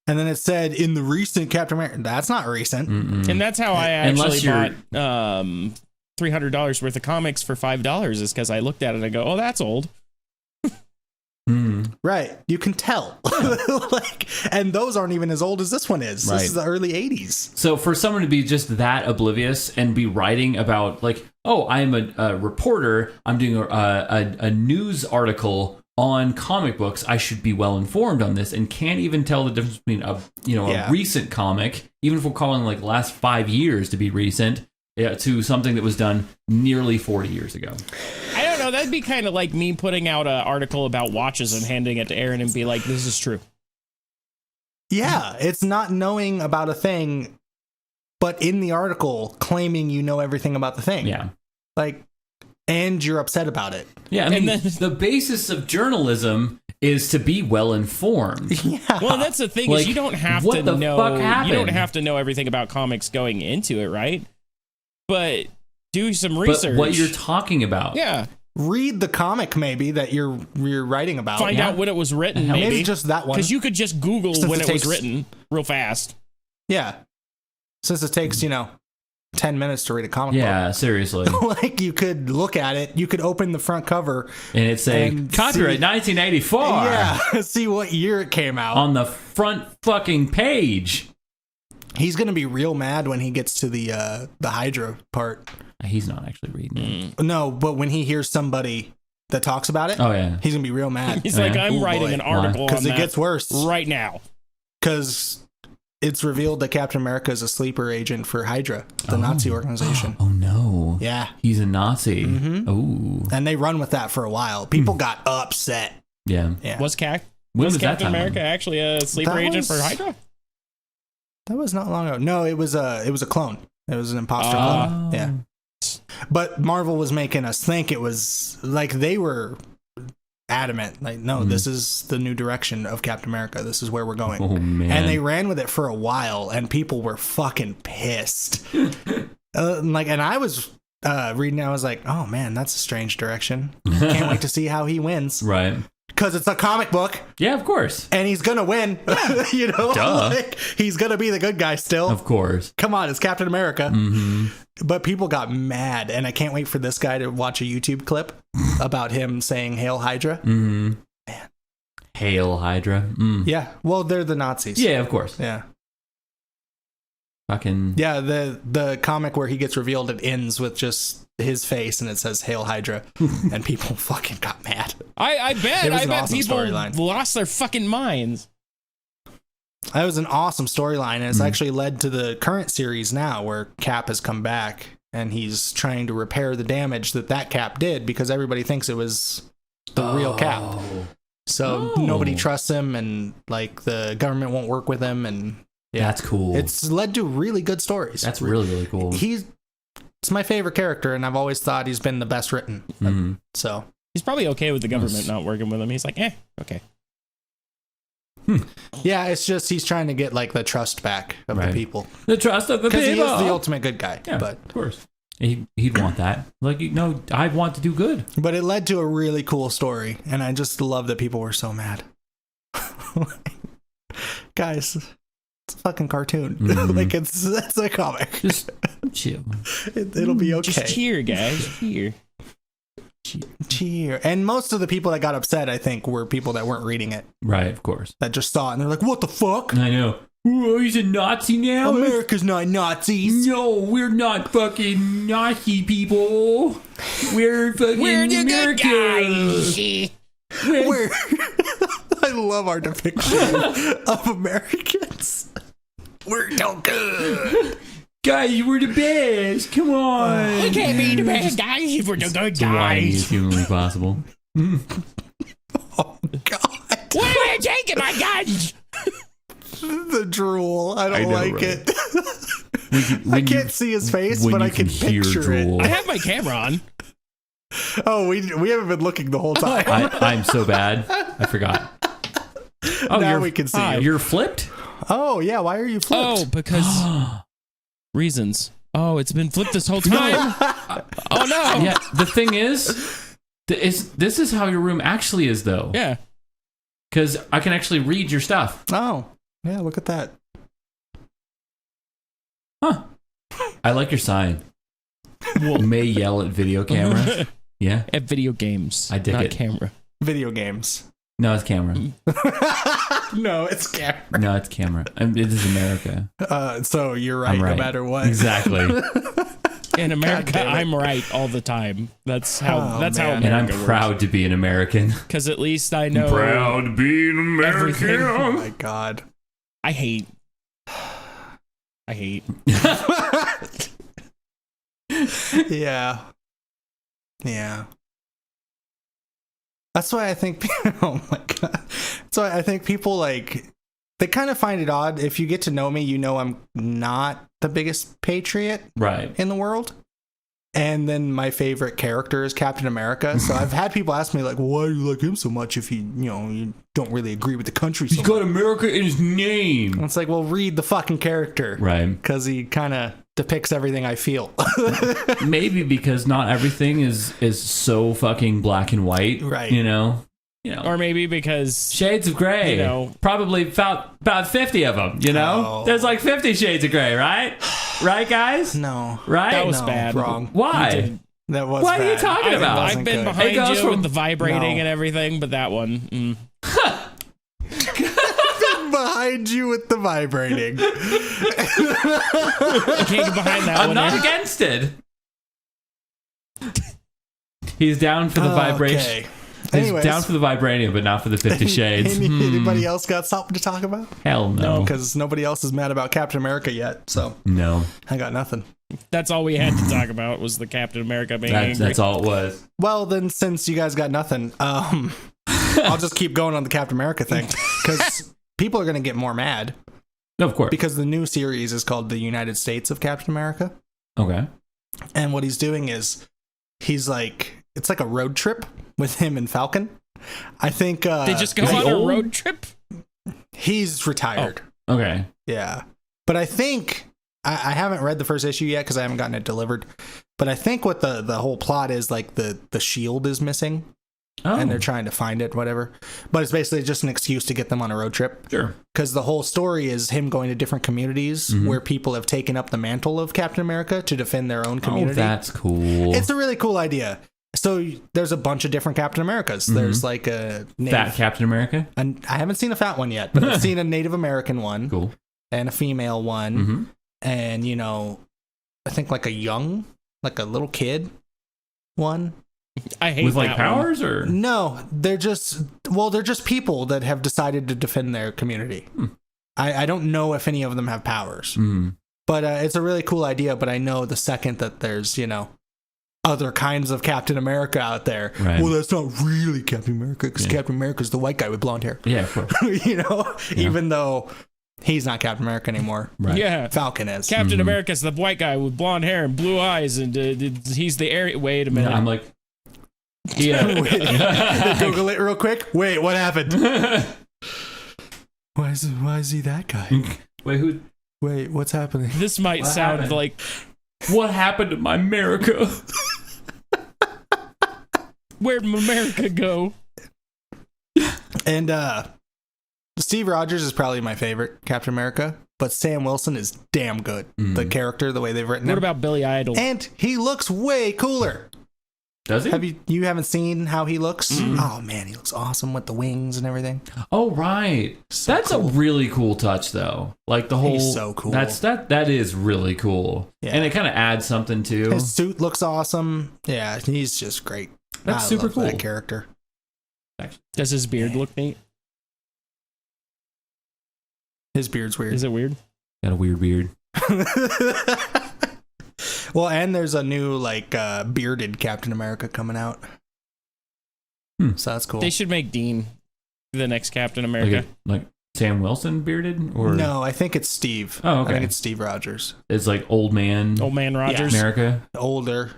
And then it said in the recent Captain America. That's not recent. And that's how I actually bought $300 worth of comics for $5 is because I looked at it and I go, oh, that's old. Right. You can tell. Like, and those aren't even as old as this one is. This is the early 80s. So for someone to be just that oblivious and be writing about like, oh, I'm a reporter, I'm doing a news article on comic books, I should be well informed on this, and can't even tell the difference between a recent comic, even if we're calling like the last 5 years to be recent, to something that was done nearly 40 years ago. I don't know. That'd be kind of like me putting out an article about watches and handing it to Aaron and be like, this is true. Yeah, it's not knowing about a thing, but in the article claiming you know everything about the thing. Yeah. Like, and you're upset about it. Yeah, I mean, the basis of journalism is to be well informed. Yeah. Well, that's the thing, like, is you don't have to know. You don't have to know everything about comics going into it, right? But do some research. But what you're talking about. Yeah. Read the comic maybe that you're writing about. Find out when it was written. Maybe just that one. Because you could just Google when it was written real fast. Yeah. Since it takes 10 minutes to read a comic book. Yeah, seriously. Like, you could look at it, you could open the front cover and it's saying copyright 1984. Yeah, see what year it came out on the front fucking page. He's gonna be real mad when he gets to the Hydra part. He's not actually reading it. No, but when he hears somebody that talks about it, he's gonna be real mad. He's like, I'm writing an article on that. Because it gets worse right now. Because it's revealed that Captain America is a sleeper agent for Hydra, the Nazi organization. Oh no! Yeah, he's a Nazi. Oh, and they run with that for a while. People got upset. Yeah. Was Was Captain America actually a sleeper agent for Hydra? That was not long ago. No, it was a clone. It was an imposter clone. Yeah. But Marvel was making us think it was like they were adamant. Like, no, this is the new direction of Captain America. This is where we're going. Oh, man. And they ran with it for a while, and people were fucking pissed. And I was reading, I was like, oh man, that's a strange direction. Can't wait to see how he wins. Right. Because it's a comic book. Yeah, of course. And he's going to win. You know? Duh. Like, he's going to be the good guy still. Of course. Come on, it's Captain America. Mm-hmm. But people got mad, and I can't wait for this guy to watch a YouTube clip about him saying Hail Hydra. Mm-hmm. Man. Hail Hydra. Mm. Yeah. Well, they're the Nazis. Yeah, of course. Yeah. Fucking. Yeah, the comic where he gets revealed, it ends with just his face and it says Hail Hydra, and people fucking got mad. I bet awesome people storyline. lost their fucking minds. That was an awesome storyline, and it's actually led to the current series now, where Cap has come back and he's trying to repair the damage that Cap did, because everybody thinks it was the real Cap. So nobody trusts him, and like the government won't work with him, and that's cool. It's led to really good stories. That's really, really cool. It's my favorite character, and I've always thought he's been the best written. Mm-hmm. So he's probably okay with the government not working with him. He's like, okay. Yeah, it's just he's trying to get like the trust back of the people. The trust of the people. Because he is the ultimate good guy. Yeah, but of course. He'd want that. Like, no, I want to do good. But it led to a really cool story, and I just love that people were so mad. Guys, it's a fucking cartoon. Mm-hmm. Like, it's a comic. Just chill. It'll be okay. Just cheer, guys. Cheer. And most of the people that got upset, I think, were people that weren't reading it. Right, of course. That just saw it, and they're like, what the fuck? I know. Oh, he's a Nazi now? America's not Nazis. No, we're not fucking Nazi people. We're fucking the America. good guys. We're I love our depiction of Americans. We're no good. Guys, we're the best. Come on. We can't be the best guys if we're the good Why guys. is humanly possible? Oh, God. Where are you taking my guns? The drool. I don't like right? it. I can't see his face, but I can picture it. I have my camera on. Oh, we haven't been looking the whole time. I'm so bad. I forgot. Oh, now we can see you. You're flipped? Oh, yeah. Why are you flipped? Oh, because reasons. Oh, it's been flipped this whole time. Oh, no. Yeah, the thing is, this is how your room actually is, though. Yeah. Because I can actually read your stuff. Oh, yeah. Look at that. Huh. I like your sign. May yell at video camera. Yeah. At video games. I dig not it. Camera. Video games. No, it's camera. No, it's camera. No, it's camera. It is America. So you're right, no matter what. Exactly. In America, I'm right all the time. That's how. How America and I'm works. proud to be an American. Because at least I know. Proud to be an American. Everything. Oh my God. I hate. Yeah. Yeah. That's why I think, oh my God. That's why I think people like, they kind of find it odd. If you get to know me, you know I'm not the biggest patriot in the world. And then my favorite character is Captain America. So I've had people ask me like, well, why do you like him so much if you don't really agree with the country so much? He's got America in his name. And it's like, well, read the fucking character. Right. Because he kind of depicts everything I feel. Maybe because not everything is so fucking black and white. Right. You know? Or maybe because shades of gray. Probably about 50 of them, There's like 50 shades of gray, right? Right, guys? No. Right? That was bad. Wrong. Why? That was What bad. are you talking about? I've been behind you with the vibrating and everything, but that one. Behind you with the vibrating. I can't get behind that one. I'm not against it. He's down for the vibration. Okay. He's down for the vibranium, but not for the 50 Shades. Anybody else got something to talk about? Hell no. Because nobody else is mad about Captain America yet. So no, I got nothing. That's all we had to talk about was the Captain America being angry. That's all it was. Well, then since you guys got nothing, I'll just keep going on the Captain America thing because people are going to get more mad. Of course. Because the new series is called The United States of Captain America. Okay. And what he's doing is it's like a road trip with him and Falcon. I think they just go on a road trip. He's retired. Oh, okay. Yeah. But I think I haven't read the first issue yet because I haven't gotten it delivered. But I think what the whole plot is, like the shield is missing. Oh. And they're trying to find it, whatever. But it's basically just an excuse to get them on a road trip. Sure. Because the whole story is him going to different communities where people have taken up the mantle of Captain America to defend their own community. Oh, that's cool. It's a really cool idea. So there's a bunch of different Captain Americas. There's like a fat Captain America. And I haven't seen a fat one yet, but I've seen a Native American one. Cool. And a female one. And, I think like a little kid one. I hate with like that powers one. or no, they're just people that have decided to defend their community. I don't know if any of them have powers, but it's a really cool idea. But I know the second that there's other kinds of Captain America out there, right. Well, that's not really Captain America because Captain America's the white guy with blonde hair. Yeah, of course. Even though he's not Captain America anymore. Right. Yeah, Falcon is. Captain America's the white guy with blonde hair and blue eyes, and he's the air. Wait a minute. I'm like. Yeah. Google it real quick. Wait, what happened? Why is he that guy? Wait, what's happening? This might sound like what happened to my America? Where'd America go? And Steve Rogers is probably my favorite Captain America, but Sam Wilson is damn good. The character, the way they've written him. What about Billy Idol? And he looks way cooler. Does he? You haven't seen how he looks? Oh man, he looks awesome with the wings and everything. Oh right, that's cool. A really cool touch though. Like the whole, he's so cool. That is really cool. Yeah. And it kind of adds something too. His suit looks awesome. Yeah, he's just great. That's super cool. That character. Does his beard look neat? His beard's weird. Is it weird? Got a weird beard. Well, and there's a new bearded Captain America coming out. So that's cool. They should make Dean the next Captain America. Like Sam Wilson bearded? Or no, I think it's Steve. Oh, okay. I think it's Steve Rogers. It's like old man Rogers. America. Older,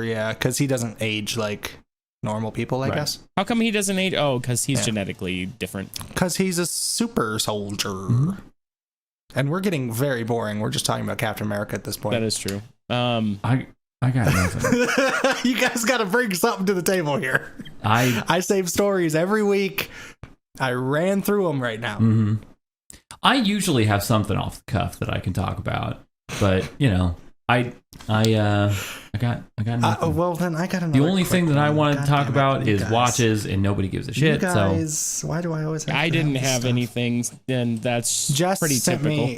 yeah, because he doesn't age like normal people, I guess. How come he doesn't age? Oh, because he's genetically different. Because he's a super soldier. And we're getting very boring. We're just talking about Captain America at this point. That is true. I got nothing. You guys got to bring something to the table here. I save stories every week. I ran through them right now. I usually have something off the cuff that I can talk about, but I got nothing. Well, then I got another. The only thing that I want to talk about is watches, and nobody gives a shit. You guys, why do I always have I didn't have anything, and that's pretty typical.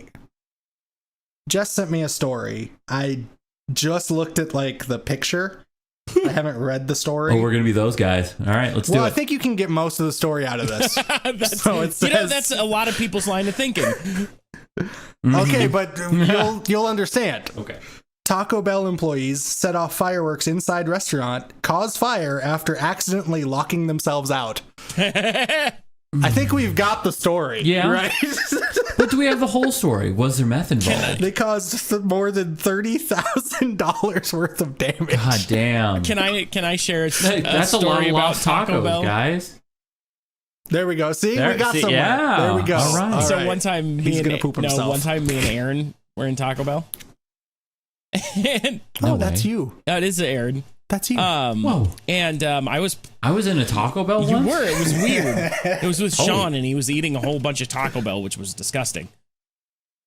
Jess sent me a story. I just looked at the picture. I haven't read the story. Oh, we're gonna be those guys. All right, let's do it. Well, I think you can get most of the story out of this. That's a lot of people's line of thinking. Okay, but you'll understand. Okay. Taco Bell employees set off fireworks inside restaurant, caused fire after accidentally locking themselves out. I think we've got the story. Yeah. Right? But do we have the whole story? Was there meth involved? They caused more than $30,000 worth of damage. God damn. Can I share a That's story a lot about of Taco Bell, guys? There we go. See, we got somewhere. Yeah. There we go. All right. So one time, me and Aaron were in Taco Bell. That's you. That is Aaron. That's you. Whoa. And I was in a Taco Bell once? You were. It was weird. It was with Sean, and he was eating a whole bunch of Taco Bell, which was disgusting.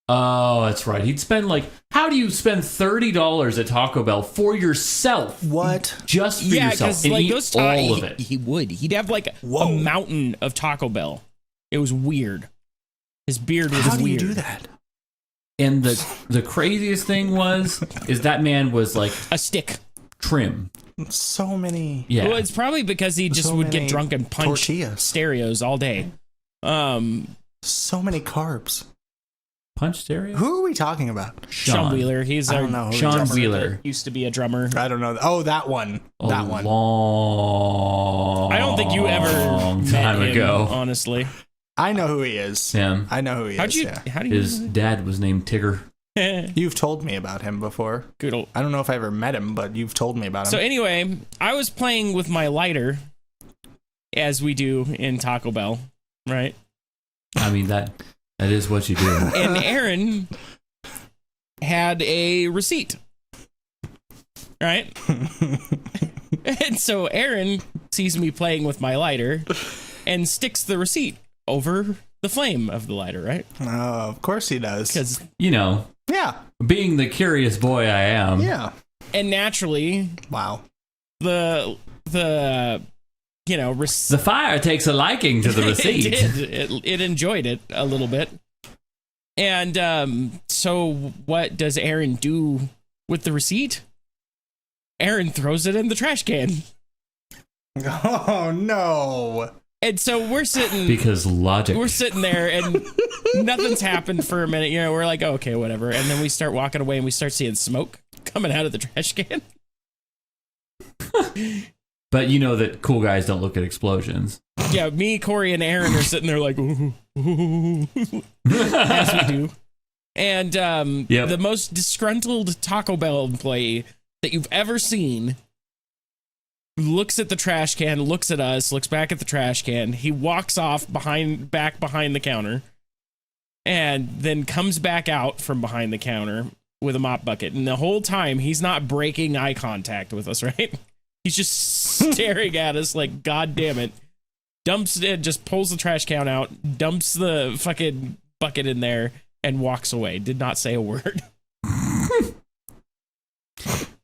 Oh, that's right. He'd spend how do you spend $30 at Taco Bell for yourself? What? Just for yourself. And eat all of it. He would. He'd have a mountain of Taco Bell. It was weird. His beard was weird. How do you do that? And the craziest thing is that man was like a stick. Trim. So many. Yeah. Well, it's probably because he just would get drunk and punch stereos all day. So many carbs. Punch Stereo? Who are we talking about? Sean Wheeler. He's Sean Wheeler. Used to be a drummer. I don't know. Oh, that one. That one. Long. I don't think you ever time met him, ago. Honestly. I know who he is. Yeah. I know who he is. How do you His dad was named Tigger. You've told me about him before. Good old. I don't know if I ever met him, but you've told me about him. So anyway, I was playing with my lighter, as we do in Taco Bell, right? I mean, that is what you do. And Aaron had a receipt, right? And so Aaron sees me playing with my lighter and sticks the receipt over the flame of the lighter, right? Oh, of course he does. Because, yeah, being the curious boy I am. Yeah. And naturally, wow. The fire takes a liking to the receipt. It enjoyed it a little bit. And so what does Aaron do with the receipt? Aaron throws it in the trash can. Oh, no. And so we're sitting... Because logic. We're sitting there and nothing's happened for a minute. We're like, oh, okay, whatever. And then we start walking away and we start seeing smoke coming out of the trash can. But you know that cool guys don't look at explosions. Yeah, me, Corey, and Aaron are sitting there like, ooh, ooh, ooh, as we do. And the most disgruntled Taco Bell employee that you've ever seen looks at the trash can, looks at us, looks back at the trash can. He walks off back behind the counter, and then comes back out from behind the counter with a mop bucket. And the whole time, he's not breaking eye contact with us, right? He's just staring at us like, God damn it. Dumps it, just pulls the trash can out, dumps the fucking bucket in there, and walks away. Did not say a word.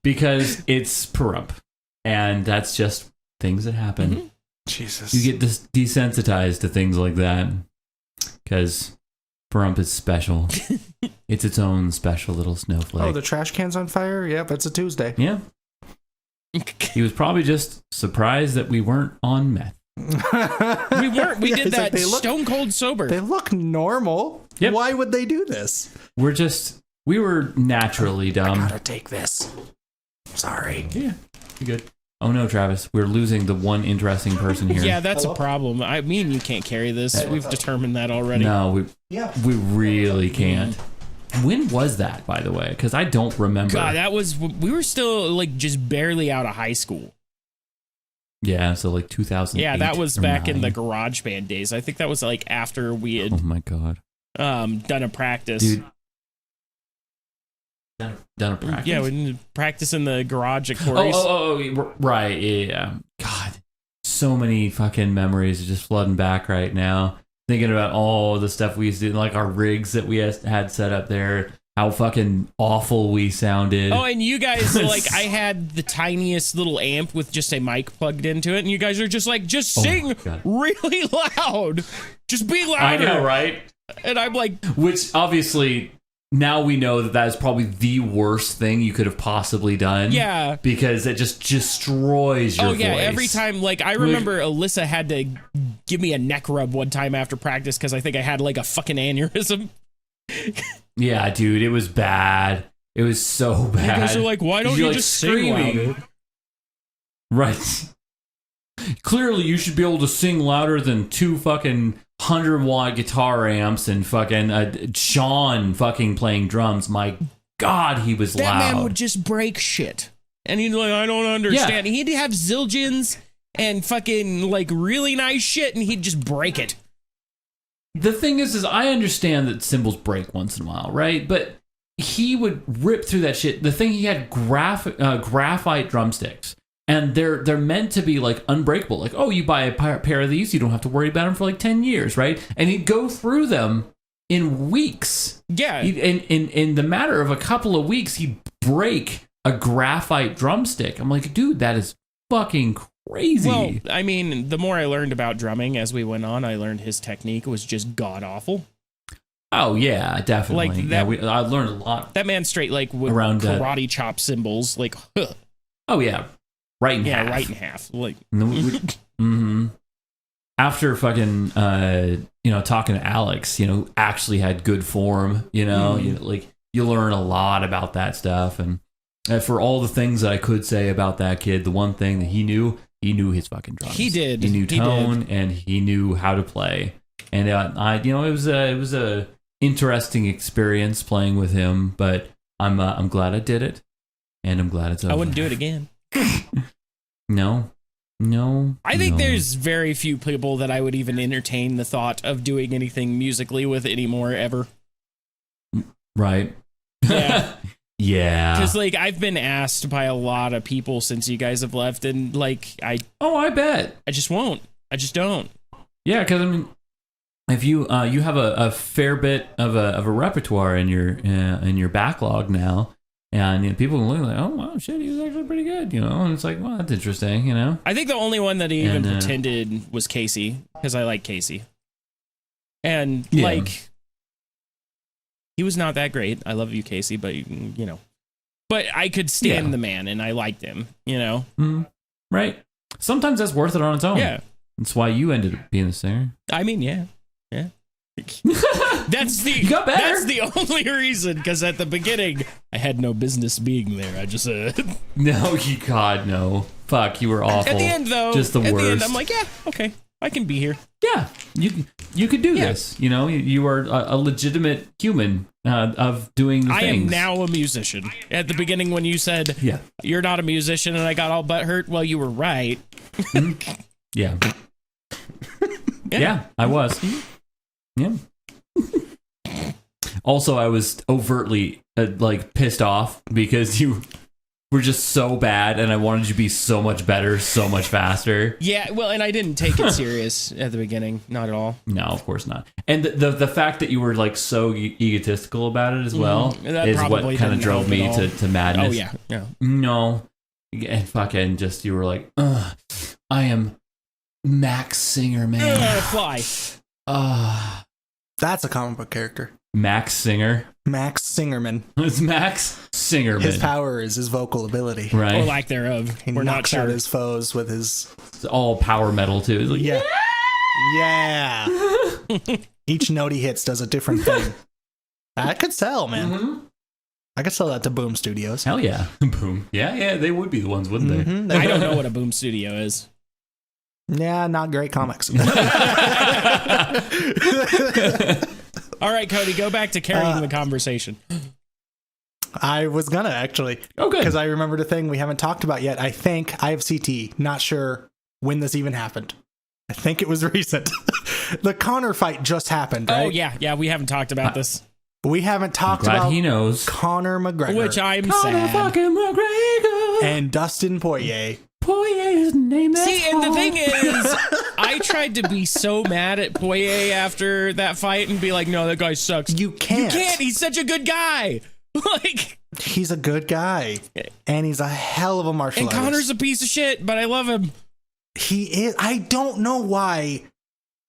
Because it's Pahrump. And that's just things that happen. Mm-hmm. Jesus. You get desensitized to things like that. Because Pahrump is special. It's its own special little snowflake. Oh, the trash can's on fire? Yep, it's a Tuesday. Yeah. He was probably just surprised that we weren't on meth. We weren't. We did that stone cold sober. They look normal. Yep. Why would they do this? We were naturally dumb. I gotta take this. Sorry. Yeah, you good. Oh no, Travis, we're losing the one interesting person here. Yeah, that's a problem. I mean, you can't carry this. We've determined that already. No, we really can't. When was that, by the way? Because I don't remember. God, we were still like just barely out of high school. Yeah, so like 2008. Yeah, that was back in the garage band days. I think that was like after we had. Oh my God. Done a practice. Dude. Done a practice. Yeah, we did practice in the garage at Corey's. Oh, right. Yeah. God, so many fucking memories are just flooding back right now. Thinking about all the stuff we used to do, like our rigs that we had set up there, how fucking awful we sounded. Oh, and you guys, like, I had the tiniest little amp with just a mic plugged into it, and you guys are just like, just sing really loud. Just be louder. I know, right? And I'm like... Which, obviously... Now we know that is probably the worst thing you could have possibly done. Yeah. Because it just destroys your voice. Oh, yeah. Every time, like, I remember Alyssa had to give me a neck rub one time after practice because I think I had, like, a fucking aneurysm. Yeah, dude. It was bad. It was so bad. You guys are like, why don't you just sing louder? Right. Clearly, you should be able to sing louder than 2 fucking 100-watt guitar amps and fucking Sean fucking playing drums. My God, he was loud. That man would just break shit. And he'd like, I don't understand. Yeah. He'd have zildjians and fucking like really nice shit, and he'd just break it. The thing is I understand that cymbals break once in a while, right? But he would rip through that shit. The thing, he had graphite drumsticks. And they're meant to be like unbreakable. Like, oh, you buy a pair of these, you don't have to worry about them for like 10 years, right? And he'd go through them in weeks. Yeah. In the matter of a couple of weeks, he'd break a graphite drumstick. I'm like, dude, that is fucking crazy. Well, I mean, the more I learned about drumming as we went on, I learned his technique was just god awful. Oh, yeah, definitely. Like that, I learned a lot. That man straight like with karate chop cymbals, like, huh. Oh, yeah. Right in half. Yeah, right in half. Like, mm-hmm. after fucking talking to Alex, actually had good form, like you learn a lot about that stuff. And for all the things that I could say about that kid, the one thing that he knew his fucking drums. He did. He knew tone and he knew how to play. And it was a interesting experience playing with him, but I'm glad I did it, and I'm glad it's over. I wouldn't do it again. No. I think there's very few people that I would even entertain the thought of doing anything musically with anymore ever. Right. Yeah. Yeah. Because I've been asked by a lot of people since you guys have left, and I bet. I just won't. I just don't. Yeah, because if you have a fair bit of a repertoire in your backlog now, and people can look like, oh wow, shit, he was actually pretty good, and it's like, well, that's interesting, I think the only one that he even pretended was Casey, because I like Casey, and he was not that great. I love you, Casey, but but I could stand the man, and I liked him, Mm-hmm. Right. Sometimes that's worth it on its own. Yeah. That's why you ended up being the singer. I mean, yeah. That's the only reason, because at the beginning I had no business being there. I just no, God, no. Fuck, you were awful. At the end, though, just the worst. The end, I'm like, yeah, okay, I can be here. Yeah, you could do this. You are a legitimate human of doing the things. I am now a musician. At the beginning, when you said, you're not a musician, and I got all butthurt, well, you were right. Mm-hmm. Yeah. Yeah, I was. Yeah. Also, I was overtly pissed off because you were just so bad, and I wanted you to be so much better, so much faster. Yeah, well, and I didn't take it serious at the beginning, not at all. No, of course not. And the fact that you were so egotistical about it as well is what kind of drove me to madness. Oh yeah. No, and fucking just you were like, I am Max Singer, man. Fly. That's a comic book character. Max Singer. Max Singerman. It's Max Singerman. His power is his vocal ability. Right. Or lack thereof. He knocks out his foes with his... It's all power metal, too. It's like, yeah. Each note he hits does a different thing. That could sell, man. Mm-hmm. I could sell that to Boom Studios. Hell yeah. Boom. Yeah, they would be the ones, wouldn't they? Mm-hmm. I don't know what a Boom Studio is. Yeah, not great comics. All right, Cody, go back to carrying the conversation. I was gonna actually. Oh, good. Because I remembered a thing we haven't talked about yet. I think I have CT. Not sure when this even happened. I think it was recent. The Connor fight just happened, right? Oh, yeah. We haven't talked about this. We haven't talked about he knows. Conor McGregor. Which I'm Conor sad. fucking McGregor. And Dustin Poirier. Poirier's name. See, and the thing is, I tried to be so mad at Poirier after that fight and be like, no, that guy sucks. You can't. He's such a good guy. He's a good guy. And he's a hell of a martial artist. And Conor's a piece of shit, but I love him. He is. I don't know why.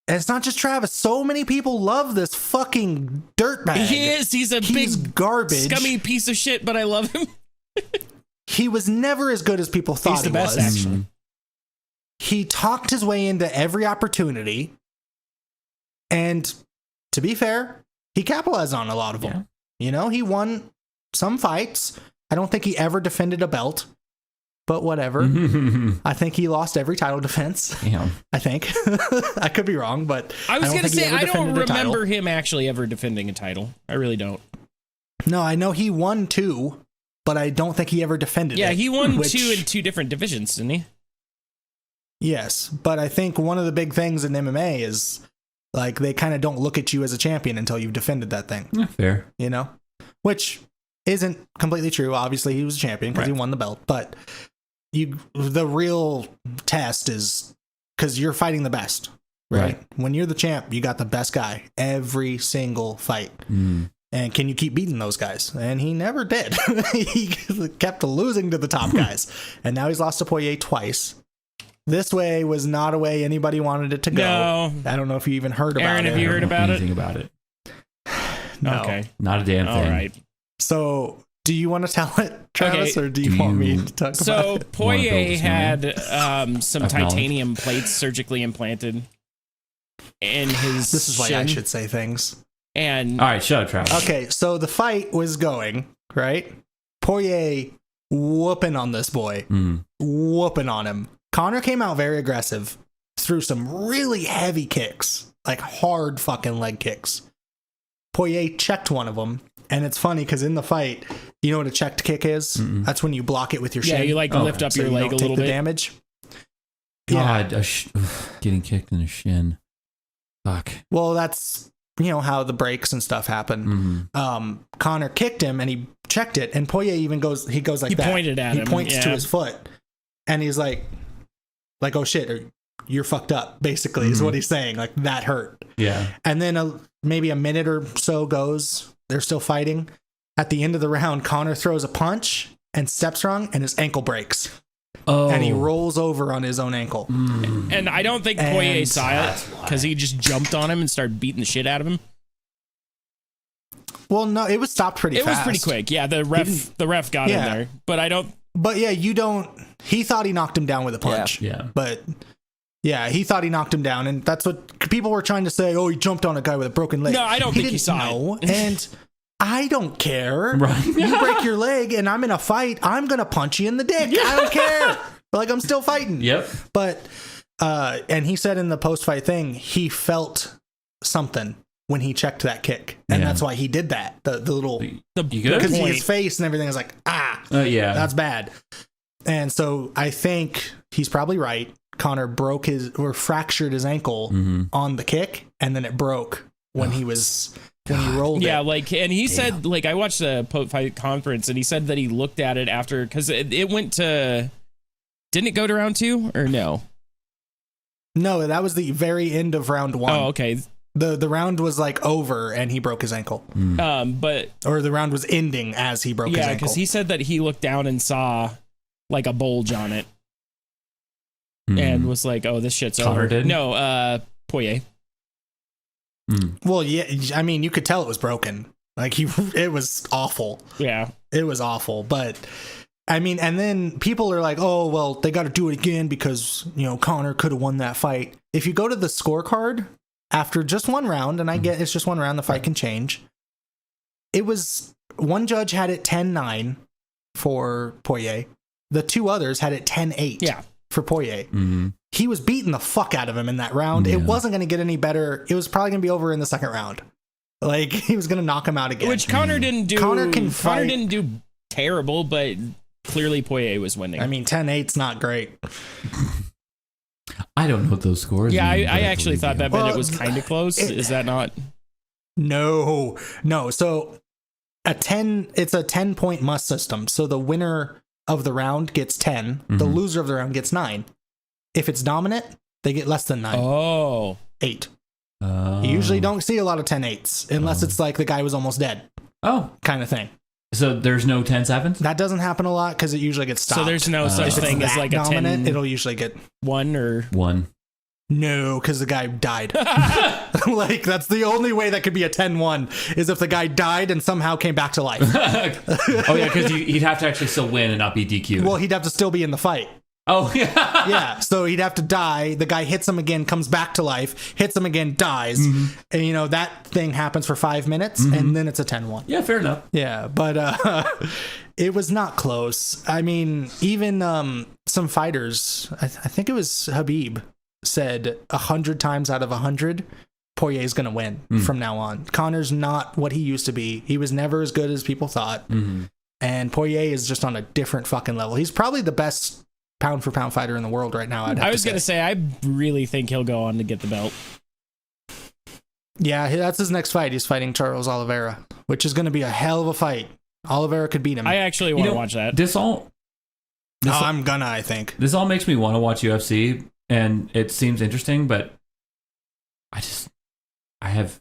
And it's not just Travis. So many people love this fucking dirtbag. He is. He's big, garbage, scummy piece of shit, but I love him. He was never as good as people thought he was. He's the best, actually. He talked his way into every opportunity. And to be fair, he capitalized on a lot of them. Yeah. He won some fights. I don't think he ever defended a belt. But whatever. I think he lost every title defense. Yeah. I think. I could be wrong, but I was going to say, I don't remember him actually ever defending a title. I really don't. No, I know he won 2, but I don't think he ever defended it. Yeah, he won 2 in 2 different divisions, didn't he? Yes, but I think one of the big things in MMA is, they kind of don't look at you as a champion until you've defended that thing. Yeah, fair. Which isn't completely true. Obviously, he was a champion because he won the belt, but... the real test is because you're fighting the best, right? When you're the champ, you got the best guy every single fight. And can you keep beating those guys? And he never did. He kept losing to the top guys. And now he's lost to Poirier twice. This way was not a way anybody wanted it to go. No. I don't know if you even heard about Aaron, it. have you heard about anything about it? No. Okay. Not a damn thing. All right. So... do you want to tell it, Travis, or do you want me to talk about it? So Poirier had some titanium plates surgically implanted in his This is why I should say things. And all right, shut up, Travis. Okay, so the fight was going, right? Poirier whooping on this boy. Whooping on him. Conor came out very aggressive, threw some really heavy kicks, like hard fucking leg kicks. Poirier checked one of them. And it's funny because in the fight, you know what a checked kick is? That's when you block it with your shin. Yeah, you like lift up your leg a little bit. Damage. God, getting kicked in the shin. Fuck. Well, that's how the breaks and stuff happen. Conor kicked him and he checked it, and Poirier even goes like that. He pointed at him. He points to his foot, and he's like, oh shit, you're fucked up. Basically, is what he's saying. Like that hurt. Yeah. And then maybe a minute or so goes. They're still fighting. At the end of the round, Conor throws a punch and steps wrong, and his ankle breaks. Oh. And he rolls over on his own ankle. And I don't think Poirier saw it because he just jumped on him and started beating the shit out of him. Well, no, it was stopped pretty fast. It was pretty quick. Yeah, the ref got in there. But I don't... But yeah, he thought he knocked him down with a punch. Yeah. But yeah, he thought he knocked him down. And that's what people were trying to say. Oh, he jumped on a guy with a broken leg. No, I don't think he saw it. And I don't care. Right. You break your leg and I'm in a fight, I'm going to punch you in the dick. I don't care. Like, I'm still fighting. Yep. But, and he said in the post-fight thing, he felt something when he checked that kick. And that's why he did that. The little, because his face and everything is like, that's bad. And so I think he's probably right. Conor fractured his ankle on the kick, and then it broke when he rolled it. Yeah, and he said, I watched the post-fight conference, and he said that he looked at it after, because it went to, didn't it go to round 2, or no? No, that was the very end of round 1. Oh, okay. The round was over, and he broke his ankle. Or the round was ending as he broke his ankle. Yeah, because he said that he looked down and saw, a bulge on it. And was like, oh, this shit's over. Did? No, Poirier. Well, yeah, I mean, you could tell it was broken. It was awful. Yeah. It was awful. But, I mean, and then people are like, oh, well, they got to do it again because, Conor could have won that fight. If you go to the scorecard after just one round, and I get it's just one round, the fight can change. It was, one judge had it 10-9 for Poirier. The two others had it 10-8 for Poirier. He was beating the fuck out of him in that round. It wasn't going to get any better. It was probably going to be over in the second round. He was going to knock him out again. Which Conor didn't do. Conor didn't do terrible, but clearly Poirier was winning. I mean, 10-8's not great. I don't know what those scores mean. I actually thought that meant it was kind of close. Is that not? No. So it's a 10-point must system. So the winner of the round gets 10. The loser of the round gets 9. If it's dominant, they get less than 9. Oh. 8. You usually don't see a lot of 10-8s unless it's like the guy was almost dead. Oh. Kind of thing. So there's no 10-7s? That doesn't happen a lot because it usually gets stopped. So there's no such thing as a dominant, 10... It'll usually get 1 or... 1. No, because the guy died. That's the only way that could be a 10-1 is if the guy died and somehow came back to life. Oh, yeah, because he'd have to actually still win and not be DQ'd. Well, he'd have to still be in the fight. Oh, yeah. Yeah, so he'd have to die. The guy hits him again, comes back to life, hits him again, dies. And, that thing happens for 5 minutes, and then it's a 10-1. Yeah, fair enough. Yeah, but it was not close. I mean, even some fighters, I think it was Habib, said 100 times out of 100, Poirier's going to win from now on. Conor's not what he used to be. He was never as good as people thought. And Poirier is just on a different fucking level. He's probably the best pound for pound fighter in the world right now. I was going to say, I really think he'll go on to get the belt. Yeah, that's his next fight. He's fighting Charles Oliveira, which is going to be a hell of a fight. Oliveira could beat him. I actually want to watch that. I think. This all makes me want to watch UFC, and it seems interesting, but I have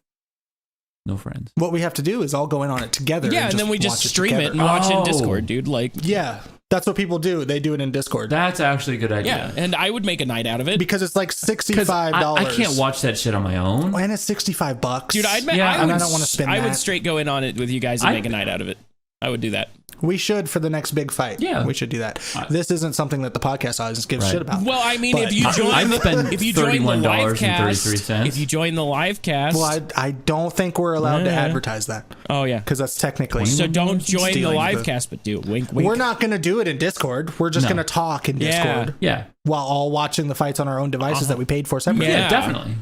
no friends. What we have to do is all go in on it together. Yeah, and then we just stream it and watch it in Discord, dude. Yeah, that's what people do. They do it in Discord. That's actually a good idea. Yeah, and I would make a night out of it. Because it's like $65. I can't watch that shit on my own. And it's $65. Dude, I don't want to spend that. I would straight go in on it with you guys and make a night out of it. I would do that. We should for the next big fight. Yeah. We should do that. This isn't something that the podcast audience gives shit about. Well, I mean, if you join the live cast, if you join the live cast. Well, I don't think we're allowed to advertise that. Oh, yeah. Because that's technically. So don't join the live cast, but do it. Wink, wink. We're not going to do it in Discord. We're just going to talk in Discord. Yeah. While all watching the fights on our own devices that we paid for separately. Yeah, definitely.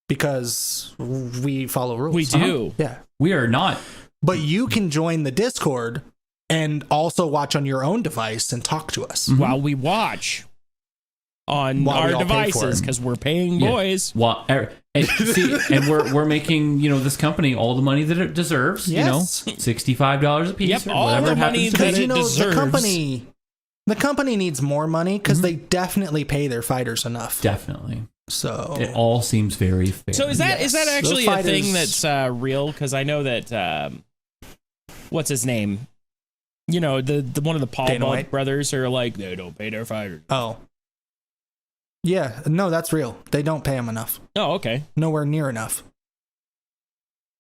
Because we follow rules. We do. Yeah. We are not. But you can join the Discord and also watch on your own device and talk to us. While we watch on our devices, because we're paying boys. Well, and we're making, this company all the money that it deserves. Yes. $65 a piece. Yep, all the money that it deserves. The company needs more money because they definitely pay their fighters enough. Definitely. So it all seems very fair. So is that actually a thing that's real? Because I know that what's his name? The one of the Paul brothers are like, they don't pay their fighters. Oh. Yeah, no, that's real. They don't pay them enough. Oh, okay. Nowhere near enough.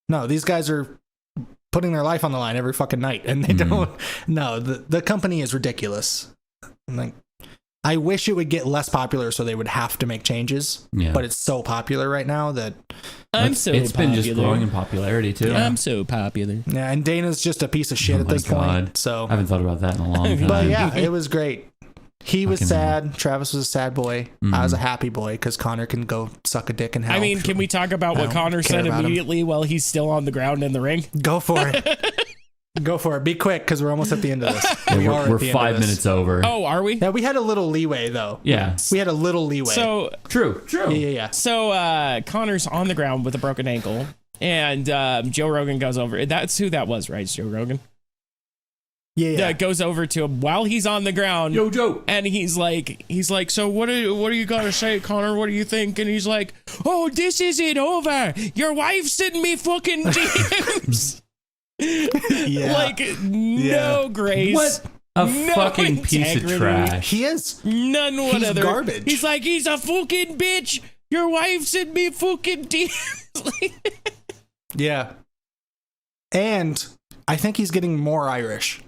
No, these guys are putting their life on the line every fucking night, and they don't. No, the company is ridiculous. Like, I wish it would get less popular so they would have to make changes. Yeah. But it's so popular right now that it's been just growing in popularity too. I'm so popular. Yeah, and Dana's just a piece of shit at this point. So I haven't thought about that in a long time. But yeah, it was great. He was sad. Travis was a sad boy. I was a happy boy because Connor can go suck a dick in hell. I mean, can we talk about what Connor said immediately while he's still on the ground in the ring? Go for it. Go for it. Be quick because we're almost at the end of this. We're 5 minutes over. Oh, are we? Yeah, we had a little leeway though. Yeah. We had a little leeway. So True. Yeah. So Connor's on the ground with a broken ankle, and Joe Rogan goes over. That's who that was, right? Joe Rogan. Yeah. Goes over to him while he's on the ground. Yo, Joe. And he's like, so what do you gotta say, Connor? What do you think? And he's like, oh, this isn't over. Your wife sent me fucking DMs. No grace. What a fucking piece of trash. He is. None whatever. He's garbage. He's like, he's a fucking bitch. Your wife sent me fucking DMs. Yeah. And I think he's getting more Irish.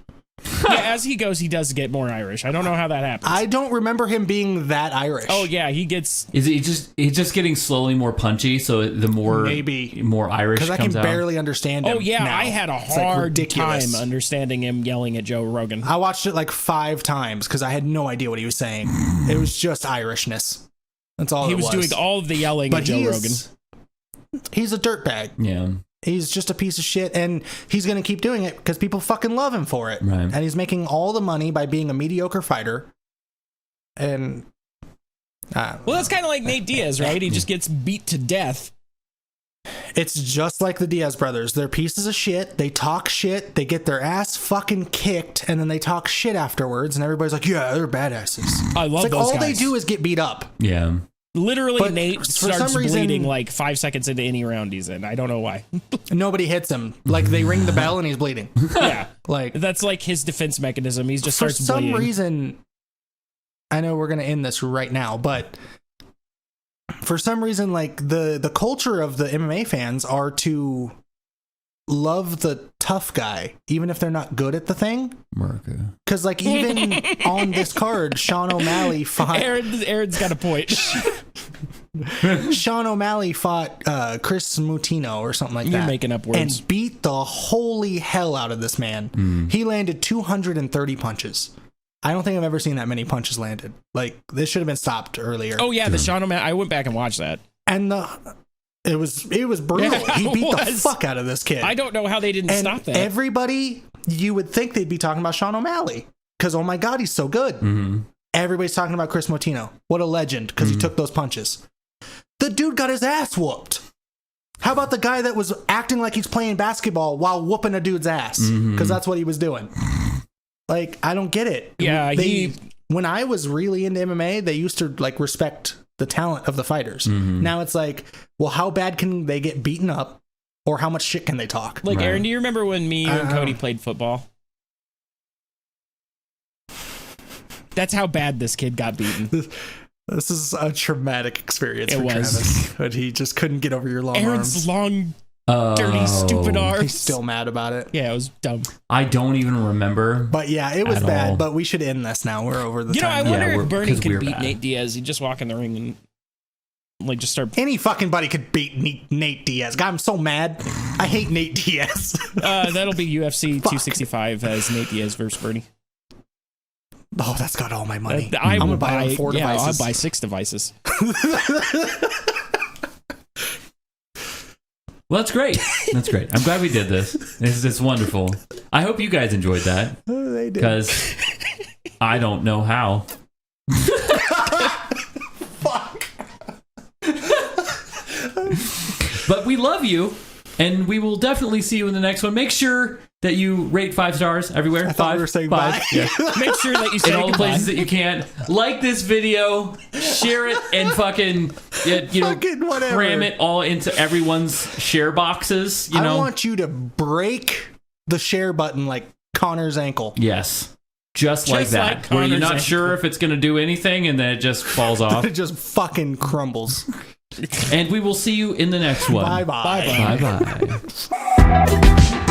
Yeah, as he goes, he does get more Irish. I don't know how that happens. I don't remember him being that Irish. Oh yeah, he gets. Is he's just getting slowly more punchy? So the more more Irish because I can barely understand him. Oh yeah, now. I had a hard time understanding him yelling at Joe Rogan. I watched it like 5 times because I had no idea what he was saying. It was just Irishness. That's all. He was doing all of the yelling at Joe Rogan. He's a dirtbag. Yeah. He's just a piece of shit, and he's going to keep doing it because people fucking love him for it. Right. And he's making all the money by being a mediocre fighter. And well, that's kind of like Nate Diaz, right? He just gets beat to death. It's just like the Diaz brothers. They're pieces of shit. They talk shit. They get their ass fucking kicked, and then they talk shit afterwards, and everybody's like, yeah, they're badasses. I love those all guys. They do is get beat up. Yeah. Literally, but Nate starts bleeding like 5 seconds into any round he's in. I don't know why. Nobody hits him. Like, they ring the bell and he's bleeding. Yeah. Like, that's like his defense mechanism. He just starts bleeding. For some reason, I know we're going to end this right now, but for some reason, like, the culture of the MMA fans are to love the tough guy, even if they're not good at the thing. Because, like, even on this card, Sean O'Malley fought... Aaron's got a point. Sean O'Malley fought Chris Mutino or something like that. You're making up words. And beat the holy hell out of this man. He landed 230 punches. I don't think I've ever seen that many punches landed. Like, this should have been stopped earlier. Oh, yeah, the Sean O'Malley... I went back and watched that. And it was brutal. Yeah, he beat the fuck out of this kid. I don't know how they didn't stop that. Everybody, you would think they'd be talking about Sean O'Malley because, oh my God, he's so good. Everybody's talking about Chris Motino. What a legend because he took those punches. The dude got his ass whooped. How about the guy that was acting like he's playing basketball while whooping a dude's ass? Because that's what he was doing. Like, I don't get it. Yeah, when I was really into MMA, they used to like respect the talent of the fighters. Now it's like, well, how bad can they get beaten up, or how much shit can they talk? Like, right. Aaron, do you remember when me and Cody played football? That's how bad this kid got beaten. This is a traumatic experience for Travis, but he just couldn't get over your long Aaron's arms. long Dirty, stupid arms. He's still mad about it. Yeah, it was dumb. I don't even remember. But yeah, it was bad. But we should end this now. We're over the time. I wonder if Bernie could beat Nate Diaz. He'd just walk in the ring and just start. Any fucking buddy could beat Nate Diaz. God, I'm so mad. I hate Nate Diaz. That'll be UFC 265 as Nate Diaz versus Bernie. Oh, that's got all my money. I'm gonna buy 4 devices. I'll buy 6 devices. Well, that's great. That's great. I'm glad we did this. It's wonderful. I hope you guys enjoyed that. They did. Because I don't know how. Fuck. But we love you, and we will definitely see you in the next one. Make sure that you rate 5 stars everywhere. I thought we were saying 5. Bye. Yeah. Make sure that you say in all the goodbye. places that you can. Like this video, share it, and fucking cram it all into everyone's share boxes. I want you to break the share button like Connor's ankle. Yes. Just like that. Where you're not sure if it's going to do anything, and then it just falls off. It just fucking crumbles. And we will see you in the next one. Bye-bye. Bye-bye. Bye-bye.